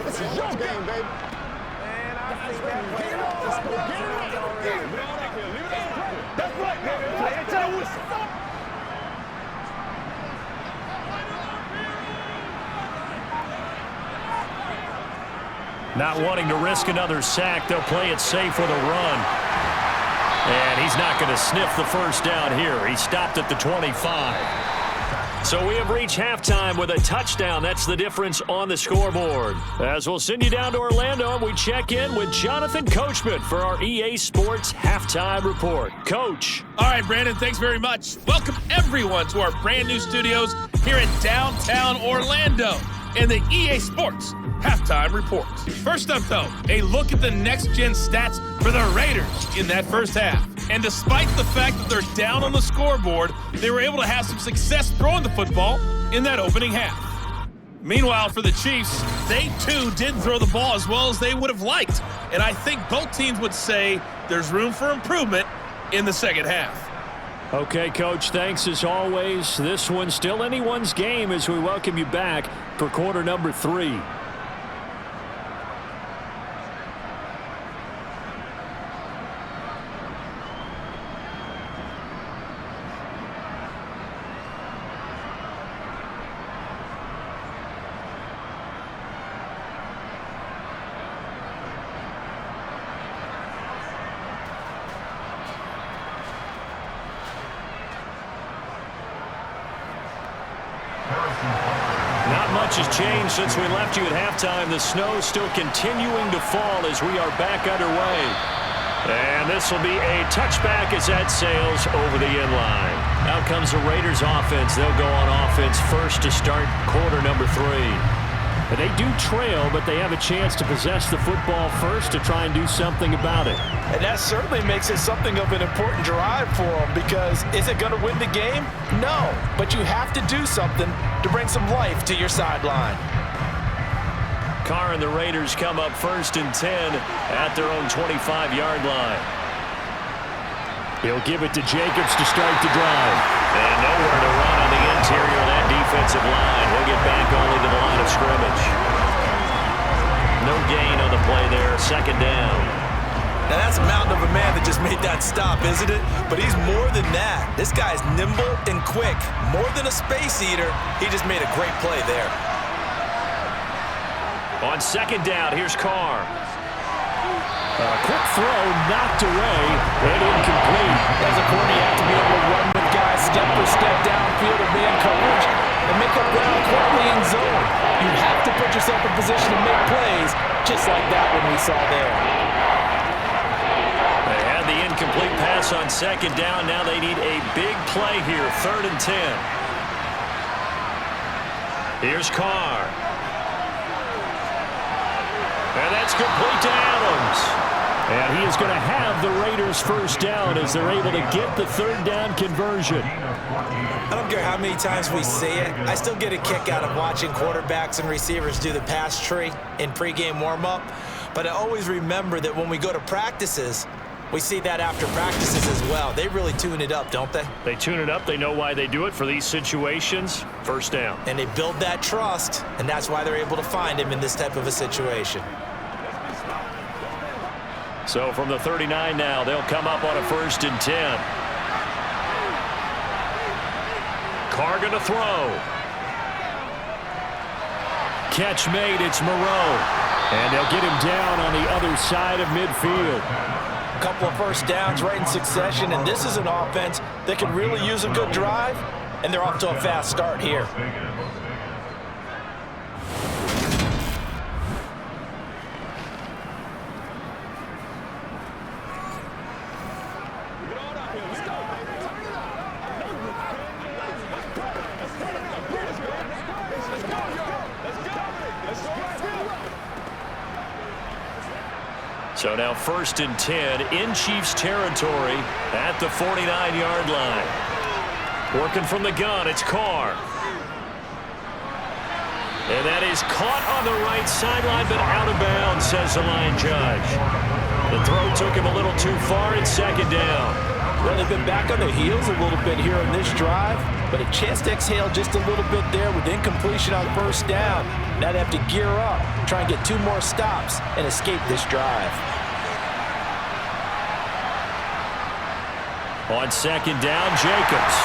This is your game, baby. That's right, baby. Not wanting to risk another sack, they'll play it safe with a run. And he's not going to sniff the first down here. He stopped at the 25. So we have reached halftime with a touchdown. That's the difference on the scoreboard. As we'll send you down to Orlando, and we check in with Jonathan Coachman for our EA Sports Halftime Report. Coach. All right, Brandon, thanks very much. Welcome, everyone, to our brand new studios here in downtown Orlando and the EA Sports Halftime Report. First up, though, a look at the next-gen stats for the Raiders in that first half. And despite the fact that they're down on the scoreboard, they were able to have some success throwing the football in that opening half. Meanwhile, for the Chiefs, they too did throw the ball as well as they would have liked. And I think both teams would say there's room for improvement in the second half. Okay, Coach, thanks as always. This one's still anyone's game as we welcome you back for quarter number 3. much has changed since we left you at halftime. The snow still continuing to fall as we are back underway. And this will be a touchback as that sails over the end line. Out comes the Raiders offense. They'll go on offense first to start quarter number 3. And they do trail, but they have a chance to possess the football first to try and do something about it. And that certainly makes it something of an important drive for them, because is it going to win the game? No, but you have to do something to bring some life to your sideline. Carr and the Raiders come up 1st and 10 at their own 25-yard line. He'll give it to Jacobs to start the drive. And nowhere to run on the interior of that defensive line. He'll get back only to the line of scrimmage. No gain on the play there. 2nd down. Now that's a mountain of a man that just made that stop, isn't it? But he's more than that. This guy's nimble and quick. More than a space eater. He just made a great play there. On 2nd down, here's Carr. A quick throw knocked away and incomplete. As a corner, you have to be able to run with guys step for step downfield of man coverage and make up ground quickly in zone. You have to put yourself in position to make plays, just like that one we saw there. They had the incomplete pass on 2nd down. Now they need a big play here, 3rd and 10. Here's Carr. And that's complete to Adams. And he is going to have the Raiders 1st down as they're able to get the 3rd down conversion. I don't care how many times we say it, I still get a kick out of watching quarterbacks and receivers do the pass tree in pregame warm-up. But I always remember that when we go to practices, we see that after practices as well. They really tune it up, don't they? They tune it up. They know why they do it for these situations. 1st down. And they build that trust, and that's why they're able to find him in this type of a situation. So from the 39 now, they'll come up on a 1st and 10. Carr going to throw. Catch made, it's Moreau. And they'll get him down on the other side of midfield. A couple of 1st downs right in succession, and this is an offense that could really use a good drive, and they're off to a fast start here. So now 1st and 10 in Chiefs territory at the 49-yard line. Working from the gun, it's Carr. And that is caught on the right sideline, but out of bounds, says the line judge. The throw took him a little too far. It's 2nd down. Well, they've been back on their heels a little bit here on this drive, but a chance to exhale just a little bit there with incompletion on 1st down. Now they have to gear up, try and get 2 more stops, and escape this drive. On 2nd down, Jacobs.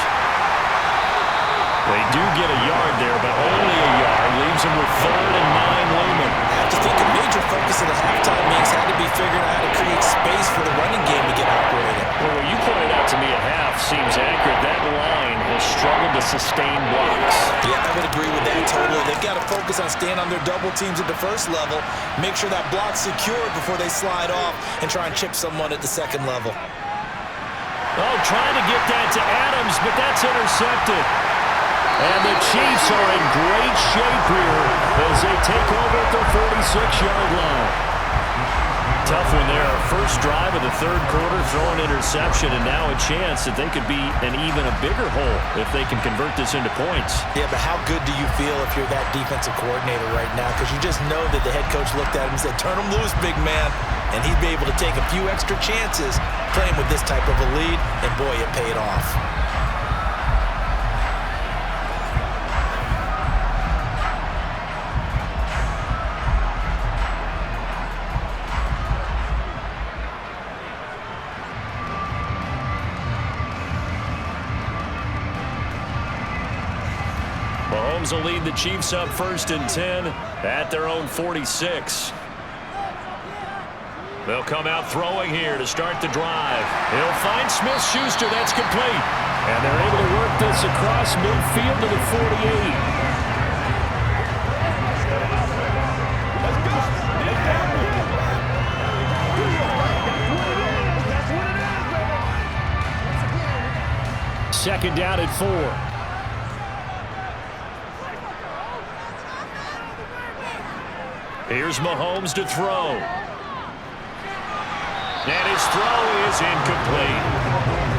They do get a yard there, but only a yard. Leaves them with 3rd and 9 looming. I have to think a major focus of the halftime meetings had to be figuring out how to create space for the running game to get operated. Well, what you pointed out to me at half seems accurate. That line has struggled to sustain blocks. Yeah, I would agree with that totally. They've got to focus on staying on their double teams at the 1st level, make sure that block's secured before they slide off, and try and chip someone at the 2nd level. Oh, trying to get that to Adams, but that's intercepted. And the Chiefs are in great shape here as they take over at the 46-yard line. Tough one there. 1st drive of the 3rd quarter, throwing interception, and now a chance that they could be an even a bigger hole if they can convert this into points. Yeah, but how good do you feel if you're that defensive coordinator right now? Because you just know that the head coach looked at him and said, turn him loose, big man. And he'd be able to take a few extra chances playing with this type of a lead, and boy, it paid off. Mahomes will lead the Chiefs up 1st and 10 at their own 46. They'll come out throwing here to start the drive. He'll find Smith-Schuster. That's complete. And they're able to work this across midfield to the 48. second down and 4. Here's Mahomes to throw. And his throw is incomplete.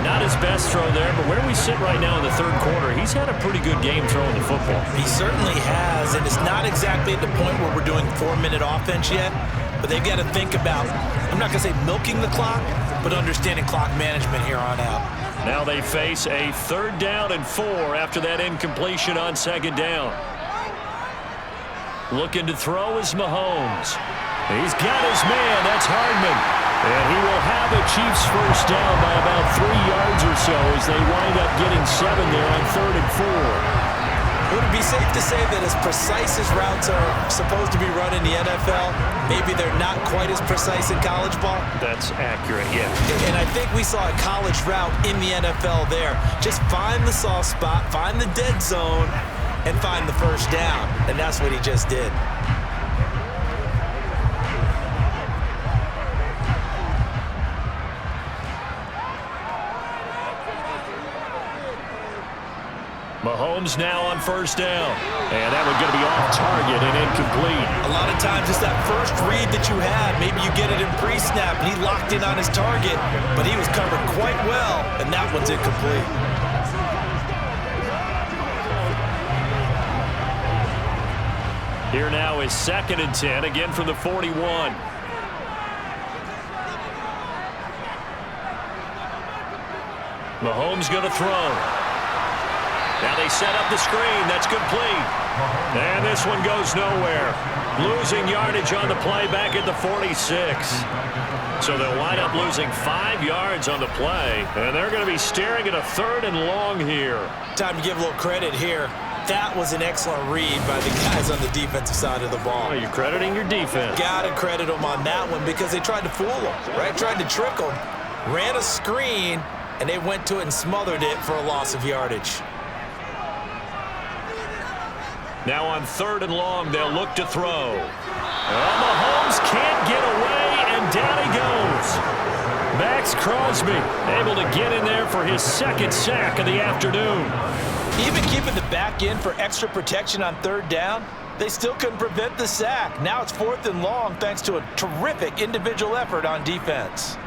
Not his best throw there, but where we sit right now in the third quarter, he's had a pretty good game throwing the football. He certainly has, and it's not exactly at the point where we're doing 4-minute offense yet, but they've got to think about, I'm not going to say milking the clock, but understanding clock management here on out. Now they face a third down and 4 after that incompletion on second down. Looking to throw is Mahomes. He's got his man. That's Hardman. And he will have a Chiefs first down by about 3 yards or so as they wind up getting 7 there on third and 4. Would it be safe to say that as precise as routes are supposed to be run in the NFL, maybe they're not quite as precise in college ball? That's accurate, yeah. And I think we saw a college route in the NFL there. Just find the soft spot, find the dead zone, and find the first down. And that's what he just did. Mahomes now on first down. And that one's going to be off target and incomplete. A lot of times it's that first read that you had. Maybe you get it in pre-snap, and he locked in on his target, but he was covered quite well, and that one's incomplete. Here now is 2nd and 10, again from the 41. Mahomes going to throw. Now they set up the screen. That's complete. And this one goes nowhere. Losing yardage on the play back at the 46. So they'll wind up losing 5 yards on the play. And they're going to be staring at a 3rd and long here. Time to give a little credit here. That was an excellent read by the guys on the defensive side of the ball. Oh, you're crediting your defense. Got to credit them on that one because they tried to fool them, right? Tried to trick them. Ran a screen, and they went to it and smothered it for a loss of yardage. Now on 3rd and long, they'll look to throw. Oh, Mahomes can't get away, and down he goes. Max Crosby able to get in there for his 2nd sack of the afternoon. Even keeping the back end for extra protection on 3rd down, they still couldn't prevent the sack. Now it's 4th and long thanks to a terrific individual effort on defense.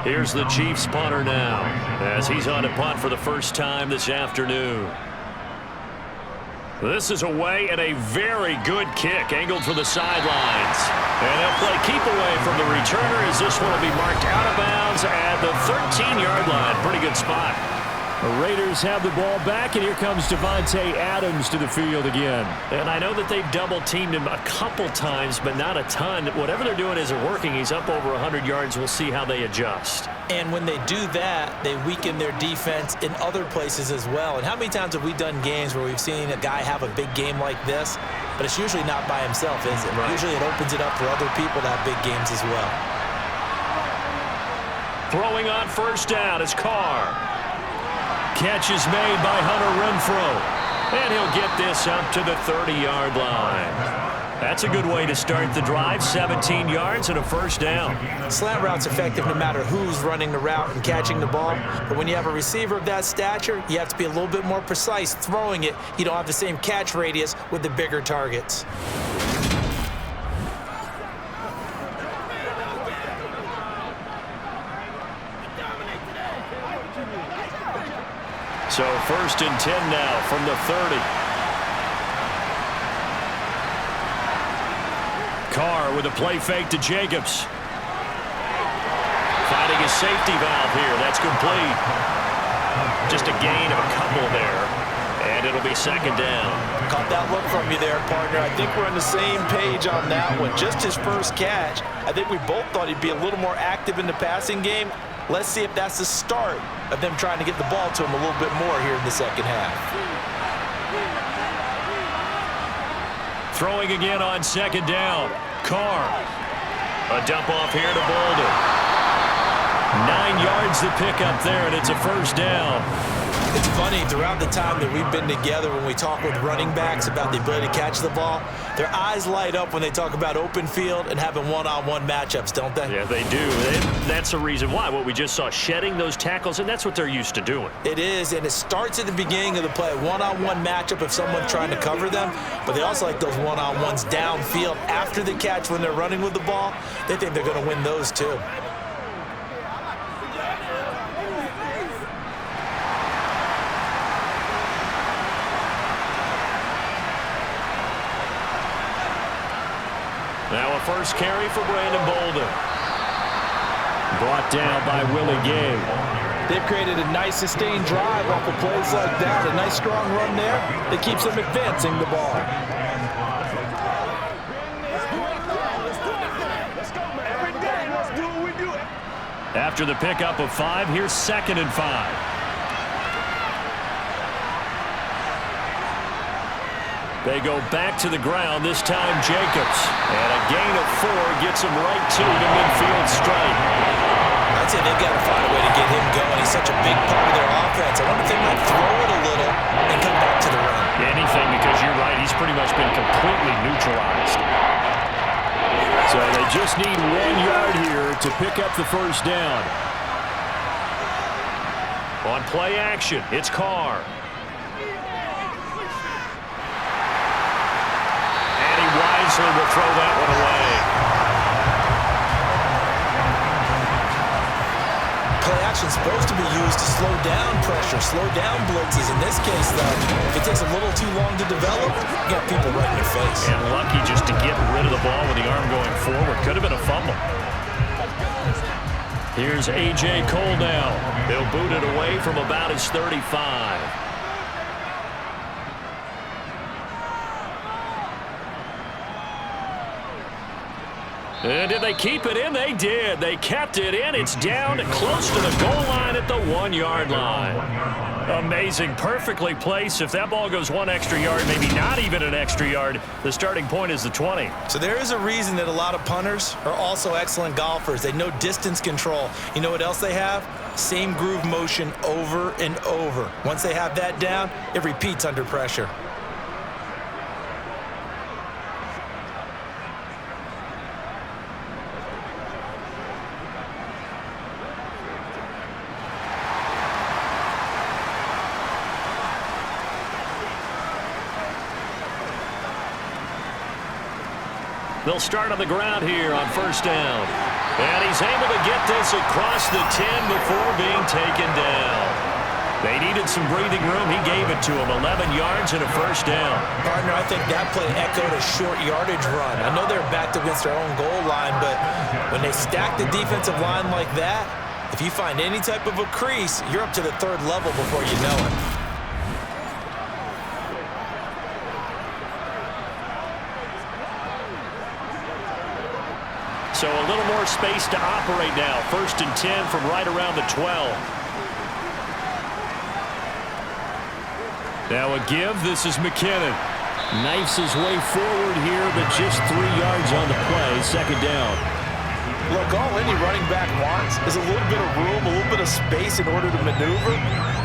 Here's the Chiefs punter now as he's on to punt for the first time this afternoon. This is away and a very good kick angled for the sidelines. And they'll play keep away from the returner as this one will be marked out of bounds at the 13-yard line. Pretty good spot. The Raiders have the ball back, and here comes Devontae Adams to the field again. And I know that they've double-teamed him a couple times, but not a ton. Whatever they're doing isn't working. He's up over 100 yards. We'll see how they adjust. And when they do that, they weaken their defense in other places as well. And how many times have we done games where we've seen a guy have a big game like this, but it's usually not by himself, is it? Right. Usually it opens it up for other people to have big games as well. Throwing on first down is Carr. Catch is made by Hunter Renfrow. And he'll get this up to the 30-yard line. That's a good way to start the drive. 17 yards and a first down. Slant route's effective no matter who's running the route and catching the ball. But when you have a receiver of that stature, you have to be a little bit more precise throwing it. You don't have the same catch radius with the bigger targets. So 1st and 10 now from the 30. Carr with a play fake to Jacobs. Finding his safety valve here. That's complete. Just a gain of a couple there. And it'll be 2nd down. Caught that look from you there, partner. I think we're on the same page on that one. Just his first catch. I think we both thought he'd be a little more active in the passing game. Let's see if that's the start of them trying to get the ball to him a little bit more here in the second half. Throwing again on 2nd down. Carr. A dump off here to Bolden. 9 yards to pick up there, and it's a first down. It's funny, throughout the time that we've been together, when we talk with running backs about the ability to catch the ball, their eyes light up when they talk about open field and having one-on-one matchups, don't they? Yeah, they do. That's the reason why. What we just saw, shedding those tackles, and that's what they're used to doing. It is, and it starts at the beginning of the play, one-on-one matchup if someone's trying to cover them, but they also like those one-on-ones downfield after the catch when they're running with the ball. They think they're going to win those too. Now a first carry for Brandon Bolden. Brought down by Willie Gay. They've created a nice sustained drive off of plays like that. A nice strong run there that keeps them advancing the ball. After the pickup of 5, here's 2nd and 5. They go back to the ground, this time Jacobs. And a gain of 4 gets him right to the midfield strike. I'd say they've got to find a way to get him going. He's such a big part of their offense. I wonder if they might throw it a little and come back to the run. Anything, because you're right, he's pretty much been completely neutralized. So they just need 1 yard here to pick up the first down. On play action, it's Carr. Wisely will throw that one away. Play action's supposed to be used to slow down pressure, slow down blitzes. In this case, though, if it takes a little too long to develop, you got people right in your face. And lucky just to get rid of the ball with the arm going forward. Could have been a fumble. Here's A.J. Cole now. He'll boot it away from about his 35. And did they keep it in? They did. They kept it in. It's down close to the goal line at the 1 yard line. Amazing. Perfectly placed. If that ball goes 1 extra yard, maybe not even an extra yard, the starting point is the 20. So there is a reason that a lot of punters are also excellent golfers. They know distance control. You know what else they have? Same groove motion over and over. Once they have that down, it repeats under pressure. They'll start on the ground here on first down. And he's able to get this across the 10 before being taken down. They needed some breathing room. He gave it to him. 11 yards and a first down. Partner, I think that play echoed a short yardage run. I know they're backed against their own goal line, but when they stack the defensive line like that, if you find any type of a crease, you're up to the 3rd level before you know it. So a little more space to operate now. 1st and 10 from right around the 12. Now a give. This is McKinnon. Knifes his way forward here, but just 3 yards on the play. 2nd down. Look, all any running back wants is a little bit of room, a little bit of space in order to maneuver.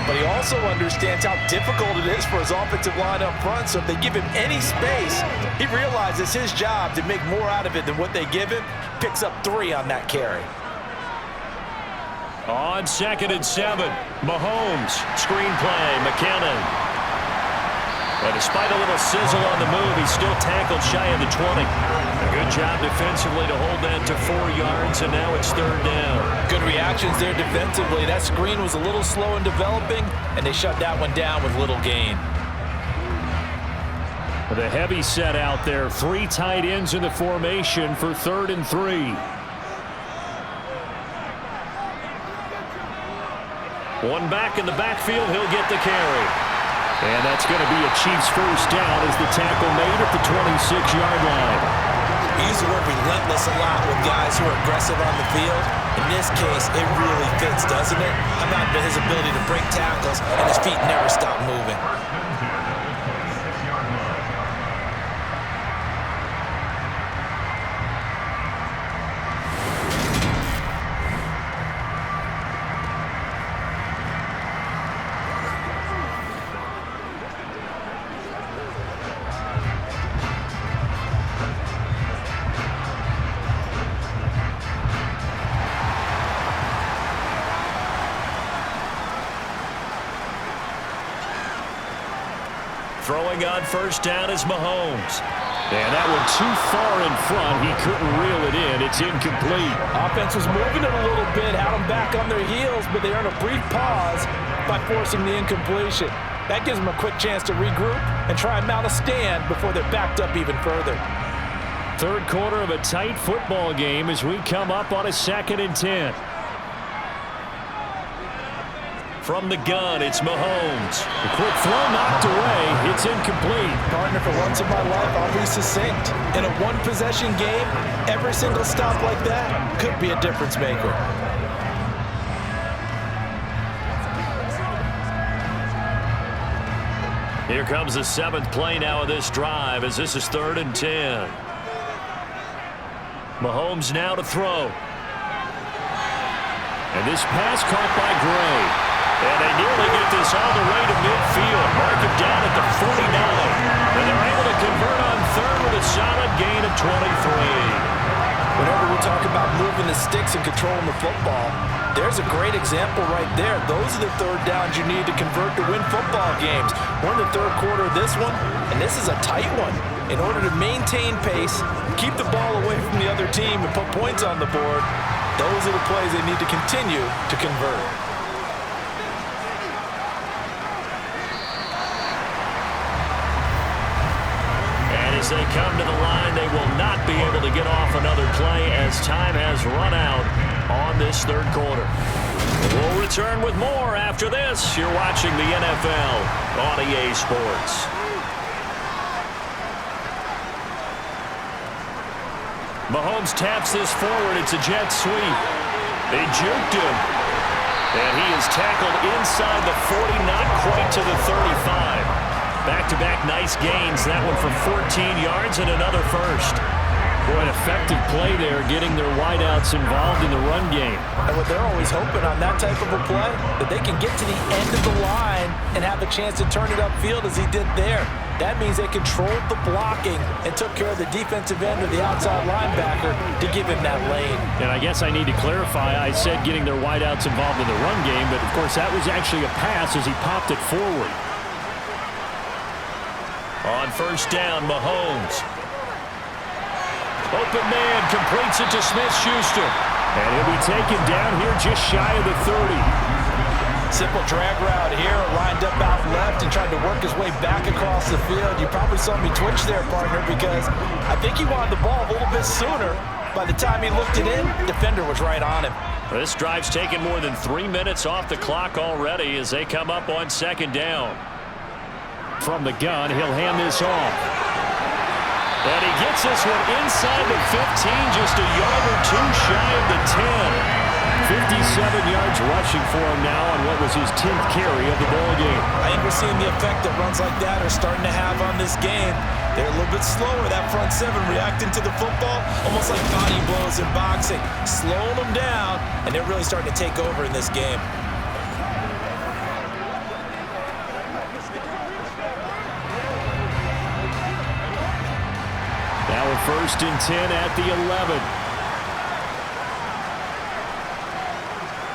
But he also understands how difficult it is for his offensive line up front. So if they give him any space, he realizes his job to make more out of it than what they give him. Picks up 3 on that carry. On 2nd and 7, Mahomes. Screenplay, McKinnon. But despite a little sizzle on the move, he's still tackled shy of the 20. A good job defensively to hold that to 4 yards, and now it's 3rd down. Good reactions there defensively. That screen was a little slow in developing, and they shut that one down with little gain. The heavy set out there. 3 tight ends in the formation for 3rd and 3. One back in the backfield. He'll get the carry. And that's going to be a Chiefs first down as the tackle made at the 26-yard line. We use the word relentless a lot with guys who are aggressive on the field. In this case, it really fits, doesn't it? How about his ability to break tackles and his feet never stop moving? Throwing on first down is Mahomes. And that one too far in front. He couldn't reel it in. It's incomplete. Offense was moving it a little bit, had them back on their heels, but they earned a brief pause by forcing the incompletion. That gives them a quick chance to regroup and try and mount a stand before they're backed up even further. Third quarter of a tight football game as we come up on a 2nd and 10. From the gun, it's Mahomes. The quick throw knocked away. It's incomplete. Partner, for once in my life, I'll be succinct. In a one-possession game, every single stop like that could be a difference maker. Here comes the 7th play now of this drive as this is 3rd and 10. Mahomes now to throw. And this pass caught by Gray. And they nearly get this all the way to midfield. Mark it down at the 49. And they're able to convert on 3rd with a solid gain of 23. Whenever we talk about moving the sticks and controlling the football, there's a great example right there. Those are the 3rd downs you need to convert to win football games. We're in the 3rd quarter of this one, and this is a tight one. In order to maintain pace, keep the ball away from the other team, and put points on the board, those are the plays they need to continue to convert. As they come to the line, they will not be able to get off another play as time has run out on this 3rd quarter. We'll return with more after this. You're watching the NFL on EA Sports. Mahomes taps this forward. It's a jet sweep. They juked him. And he is tackled inside the 40, not quite to the 35. Back-to-back nice gains. That one for 14 yards and another first. Boy, an effective play there, getting their wideouts involved in the run game. And what they're always hoping on that type of a play, that they can get to the end of the line and have a chance to turn it upfield as he did there. That means they controlled the blocking and took care of the defensive end or the outside linebacker to give him that lane. And I guess I need to clarify, I said getting their wideouts involved in the run game, but of course that was actually a pass as he popped it forward. On first down, Mahomes. Open man completes it to Smith-Schuster. And he'll be taken down here just shy of the 30. Simple drag route here, lined up out left and tried to work his way back across the field. You probably saw me twitch there, partner, because I think he wanted the ball a little bit sooner. By the time he looked it in, defender was right on him. This drive's taken more than 3 minutes off the clock already as they come up on second down. From the gun, he'll hand this off. And he gets this one inside the 15, just a yard or two shy of the 10. 57 yards rushing for him now on what was his 10th carry of the ball game. I think we're seeing the effect that runs like that are starting to have on this game. They're a little bit slower, that front seven reacting to the football, almost like body blows in boxing, slowing them down, and they're really starting to take over in this game. Now a 1st and 10 at the 11.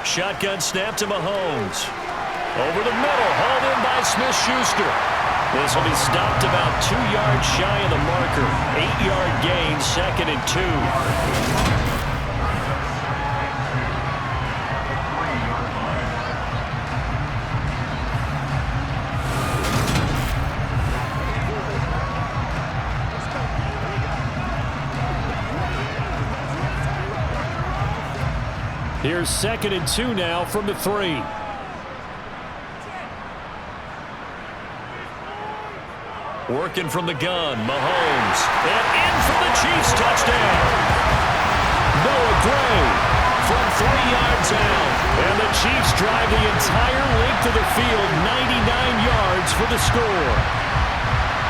Shotgun snap to Mahomes. Over the middle, hauled in by Smith-Schuster. This will be stopped about 2 yards shy of the marker. 8-yard gain, 2nd and 2. Here's 2nd and 2 now from the 3. Working from the gun, Mahomes. And in for the Chiefs touchdown. Noah Gray from 3 yards out. And the Chiefs drive the entire length of the field, 99 yards for the score.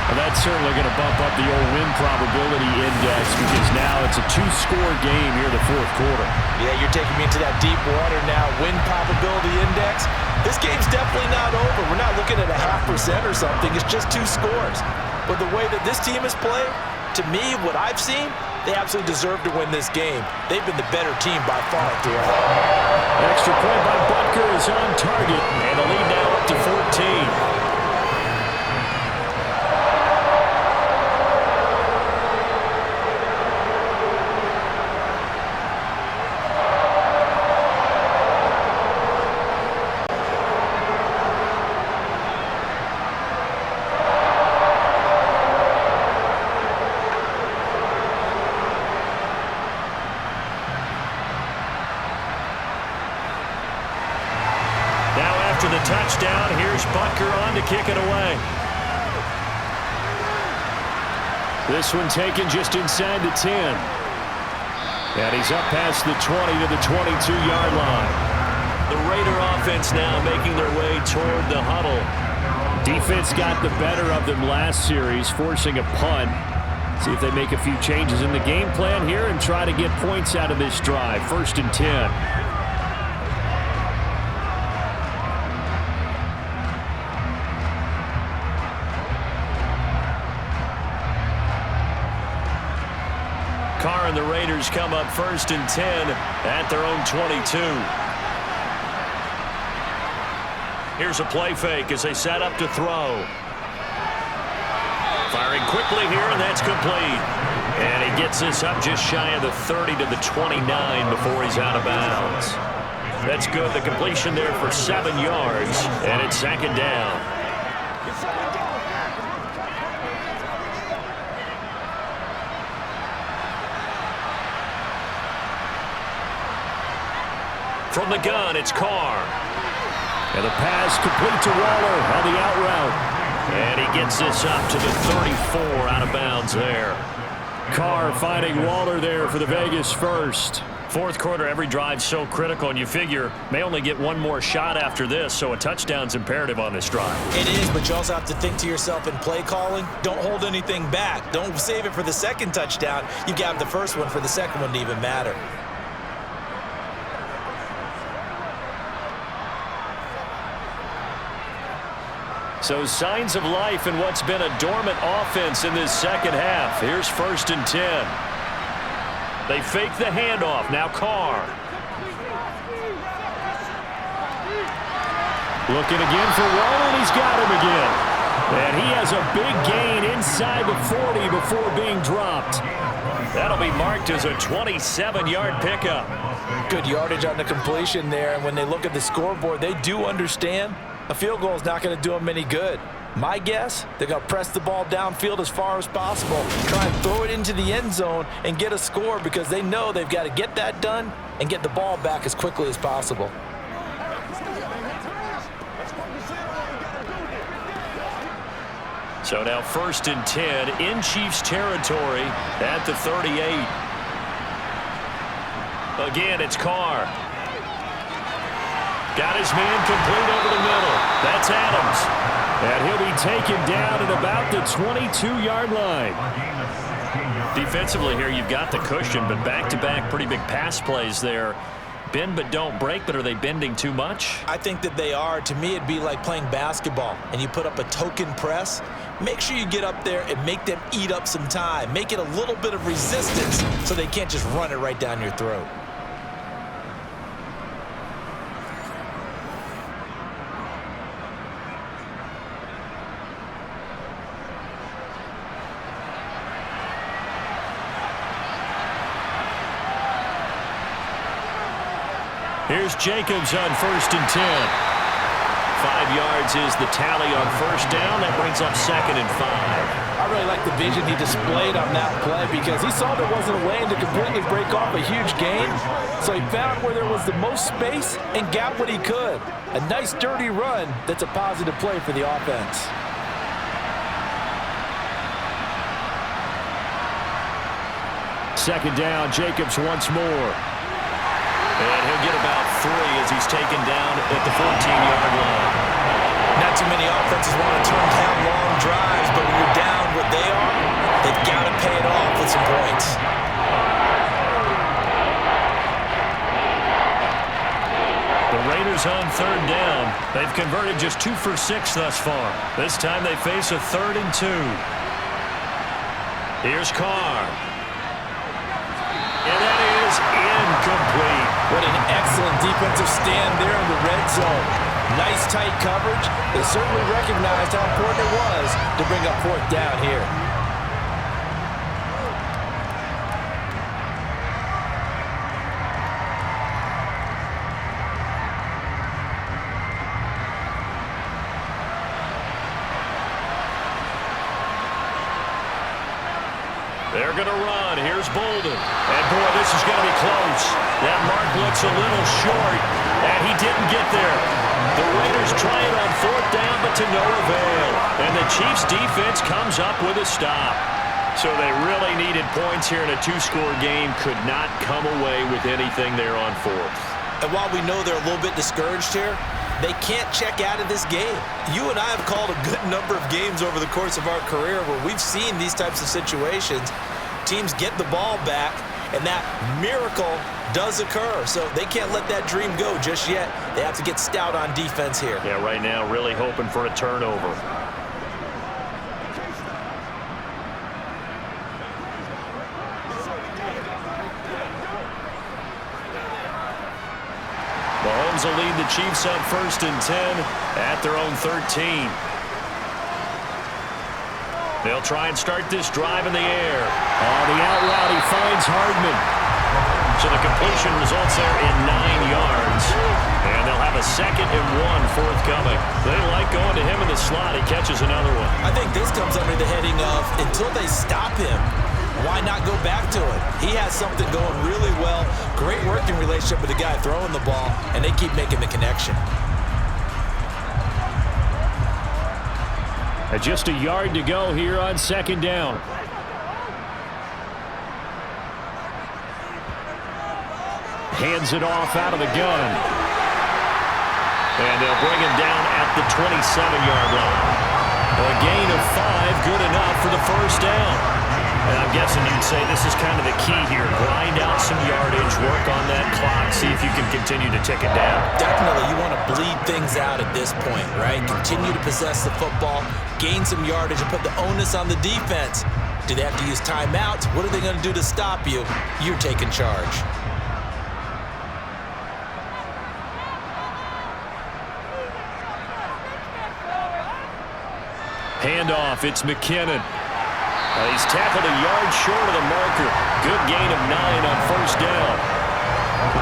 Well, that's certainly going to bump up the old win probability index because now it's a 2-score game here in the 4th quarter. Yeah, you're taking me into that deep water now. Win probability index. This game's definitely not over. We're not looking at a 0.5% or something. It's just 2 scores. But the way that this team has played, to me, what I've seen, they absolutely deserve to win this game. They've been the better team by far throughout. Extra point by Butker is on target, and the lead now up to 14. a touchdown. Here's Butker on to kick it away. This one taken just inside the 10. And he's up past the 20 to the 22-yard line. The Raider offense now making their way toward the huddle. Defense got the better of them last series, forcing a punt. See if they make a few changes in the game plan here and try to get points out of this drive. 1st and 10. Carr and the Raiders come up 1st and 10 at their own 22. Here's a play fake as they set up to throw. Firing quickly here, and that's complete. And he gets this up just shy of the 30 to the 29 before he's out of bounds. That's good. The completion there for 7 yards, and it's 2nd down. From the gun, it's Carr. And the pass complete to Waller on the out route. And he gets this up to the 34 out of bounds there. Carr finding Waller there for the Vegas first. 4th quarter, every drive so critical, and you figure may only get one more shot after this, so a touchdown's imperative on this drive. It is, but you also have to think to yourself in play calling, don't hold anything back. Don't save it for the 2nd touchdown. You got the 1st one for the 2nd one to even matter. So signs of life in what's been a dormant offense in this 2nd half. Here's 1st and 10. They fake the handoff. Now Carr. Looking again for Waller, and he's got him again. And he has a big gain inside the 40 before being dropped. That'll be marked as a 27-yard pickup. Good yardage on the completion there, and when they look at the scoreboard, they do understand a field goal is not going to do them any good. My guess, they're going to press the ball downfield as far as possible, try and throw it into the end zone and get a score because they know they've got to get that done and get the ball back as quickly as possible. So now 1st and 10 in Chiefs territory at the 38. Again, it's Carr. Got his man complete over the middle. That's Adams. And he'll be taken down at about the 22-yard line. Defensively here, you've got the cushion, but back-to-back pretty big pass plays there. Bend but don't break, but are they bending too much? I think that they are. To me, it'd be like playing basketball, and you put up a token press. Make sure you get up there and make them eat up some time. Make it a little bit of resistance so they can't just run it right down your throat. Here's Jacobs on 1st and 10. 5 yards is the tally on 1st down. That brings up 2nd and 5. I really like the vision he displayed on that play because he saw there wasn't a way to completely break off a huge gain. So he found where there was the most space and got what he could. A nice dirty run that's a positive play for the offense. Second down, Jacobs once more. And he'll get about 3 as he's taken down at the 14-yard line. Not too many offenses want to turn down long drives, but when you're down what they are, they've got to pay it off with some points. The Raiders on 3rd down. They've converted just 2 for 6 thus far. This time they face a 3rd and 2. Here's Carr. And that is incomplete. What an excellent defensive stand there in the red zone. Nice tight coverage. They certainly recognized how important it was to bring up 4th down here. They're going to run. Here's Bolden. And, boy, this is going to be close. That mark looks a little short. And he didn't get there. The Raiders try it on 4th down, but to no avail. And the Chiefs' defense comes up with a stop. So they really needed points here in a 2-score game. Could not come away with anything there on 4th. And while we know they're a little bit discouraged here, they can't check out of this game. You and I have called a good number of games over the course of our career where we've seen these types of situations. Teams get the ball back, and that miracle does occur. So they can't let that dream go just yet. They have to get stout on defense here. Yeah, right now really hoping for a turnover. Mahomes will lead the Chiefs up 1st and 10 at their own 13. They'll try and start this drive in the air. On the out route, he finds Hardman. So the completion results there in 9 yards. And they'll have a 2nd and 1 forthcoming. They like going to him in the slot. He catches another one. I think this comes under the heading of until they stop him, why not go back to it? He has something going really well. Great working relationship with the guy throwing the ball, and they keep making the connection. Just a yard to go here on 2nd down. Hands it off out of the gun. And they'll bring him down at the 27-yard line. A gain of 5, good enough for the 1st down. And I'm guessing you'd say this is kind of the key here. Grind out some yardage, work on that clock, see if you can continue to tick it down. Definitely, you want to bleed things out at this point, right? Continue to possess the football, gain some yardage, and put the onus on the defense. Do they have to use timeouts? What are they going to do to stop you? You're taking charge. Handoff, it's McKinnon. He's tackled a yard short of the marker. Good gain of 9 on 1st down.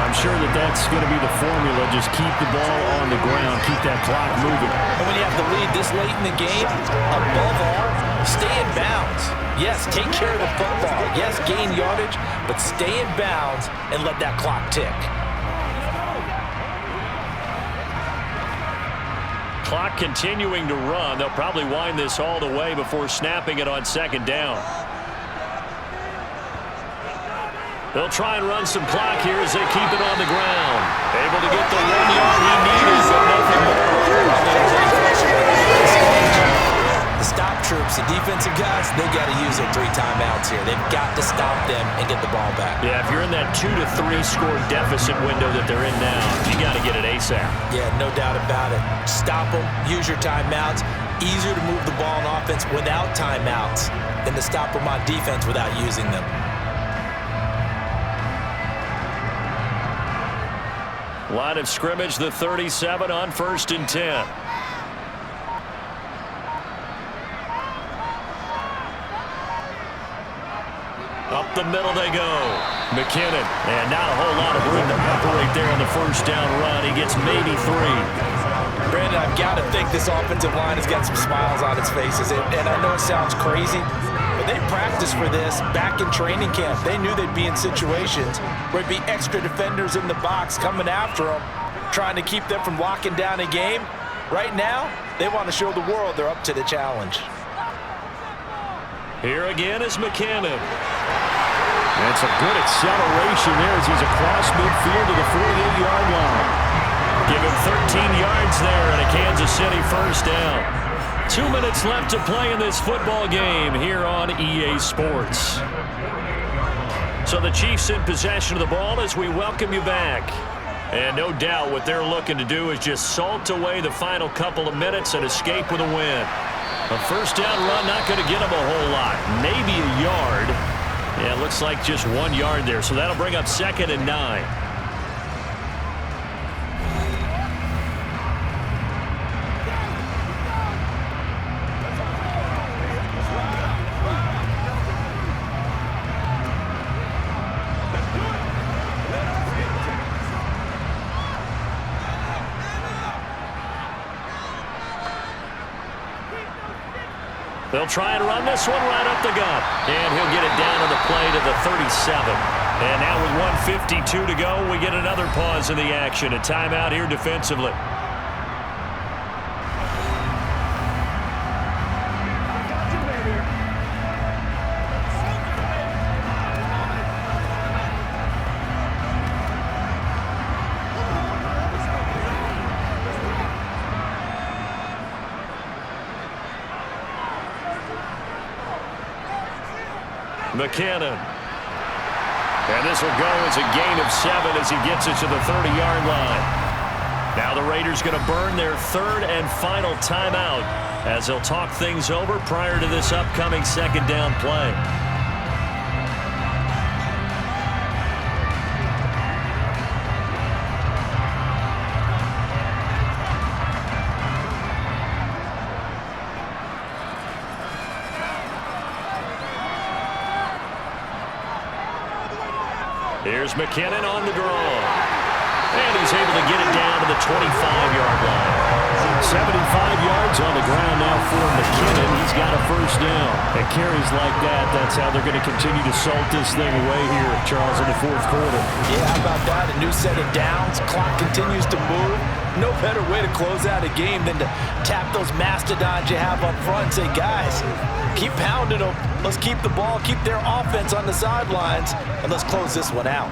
I'm sure that's going to be the formula. Just keep the ball on the ground. Keep that clock moving. And when you have the lead this late in the game, above all, stay in bounds. Yes, take care of the football. Yes, gain yardage, but stay in bounds and let that clock tick. Clock continuing to run. They'll probably wind this all the way before snapping it on 2nd down. They'll try and run some clock here as they keep it on the ground. Able to get the 1 yard he needed, but nothing more. The stop troops, the defensive guys, they got to use their 3 timeouts here. They've got to stop them and get the ball back. Yeah, if you're in that 2 to 3 score deficit window that they're in now, you got to get it ASAP. Yeah, no doubt about it. Stop them, use your timeouts. Easier to move the ball on offense without timeouts than to stop them on defense without using them. Line of scrimmage, the 37 on 1st and 10. Up the middle they go. McKinnon. And not a whole lot of room to operate there on the 1st down run. He gets maybe 3. Brandon, I've got to think this offensive line has got some smiles on its faces. And I know it sounds crazy, but they practiced for this back in training camp. They knew they'd be in situations where it'd be extra defenders in the box coming after them, trying to keep them from locking down a game. Right now, they want to show the world they're up to the challenge. Here again is McKinnon. That's a good acceleration there as he's across midfield to the 48-yard line. Give him 13 yards there and a Kansas City 1st down. 2 minutes left to play in this football game here on EA Sports. So the Chiefs in possession of the ball as we welcome you back. And no doubt what they're looking to do is just salt away the final couple of minutes and escape with a win. A 1st down run not going to get them a whole lot. Maybe a yard. Yeah, it looks like just 1 yard there. So that'll bring up 2nd and 9. They'll try and run this one right up the gut. And he'll get it down to the play to the 37. And now with 1:52 to go, we get another pause in the action. A timeout here defensively. McKinnon. And this will go as a gain of 7 as he gets it to the 30-yard line. Now the Raiders going to burn their third and final timeout as they'll talk things over prior to this upcoming second down play. Here's McKinnon on the draw. And he's able to get it down to the 25-yard line. 75 yards on the ground now for McKinnon. He's got a first down. And carries like that, that's how they're going to continue to salt this thing away here, Charles, in the fourth quarter. Yeah, how about that? A new set of downs. Clock continues to move. No better way to close out a game than to tap those mastodons you have up front and say, guys, keep pounding them. Let's keep the ball, keep their offense on the sidelines, and let's close this one out.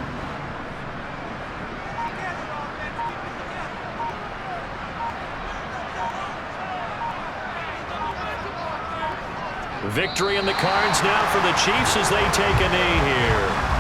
Victory in the cards now for the Chiefs as they take a knee here.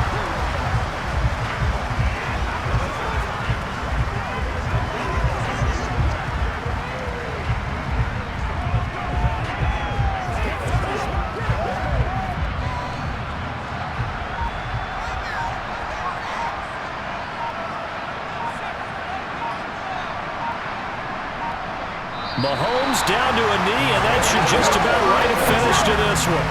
Mahomes down to a knee, and that should just about write a finish to this one.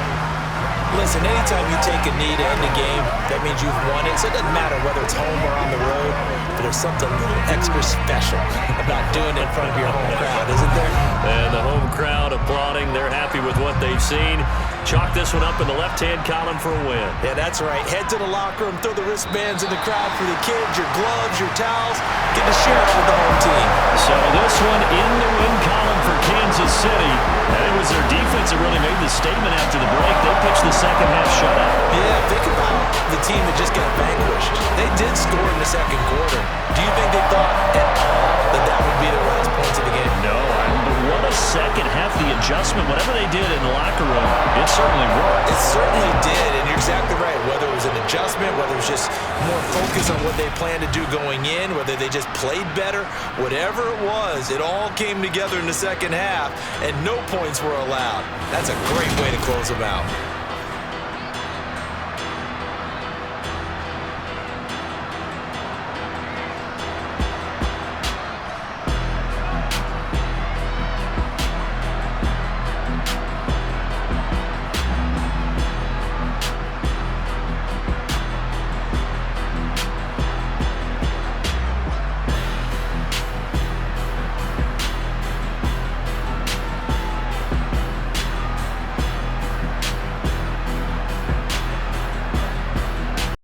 Listen, anytime you take a knee to end the game, that means you've won it. So it doesn't matter whether it's home or on the road, but there's something a little extra special about doing it in front of your home crowd, isn't there? And the home crowd applauding. They're happy with what they've seen. Chalk this one up in the left-hand column for a win. Yeah, that's right. Head to the locker room, throw the wristbands in the crowd for the kids, your gloves, your towels. Get to share it with the home team. So this one in the win column for Kansas City. And it was their defense that really made the statement after the break. They pitched the second half shutout. Yeah, think about the team that just got vanquished. They did score in the second quarter. Do you think they thought at all that that would be their last points of the game? No, but what a second half. The adjustment, whatever they did in the locker room, it certainly worked. It certainly did, and you're exactly right. Whether it was an adjustment, whether it was just more focus on what they planned to do going in, whether they just played better, whatever it was, it all came together in the second half, and no points were allowed. That's a great way to close them out.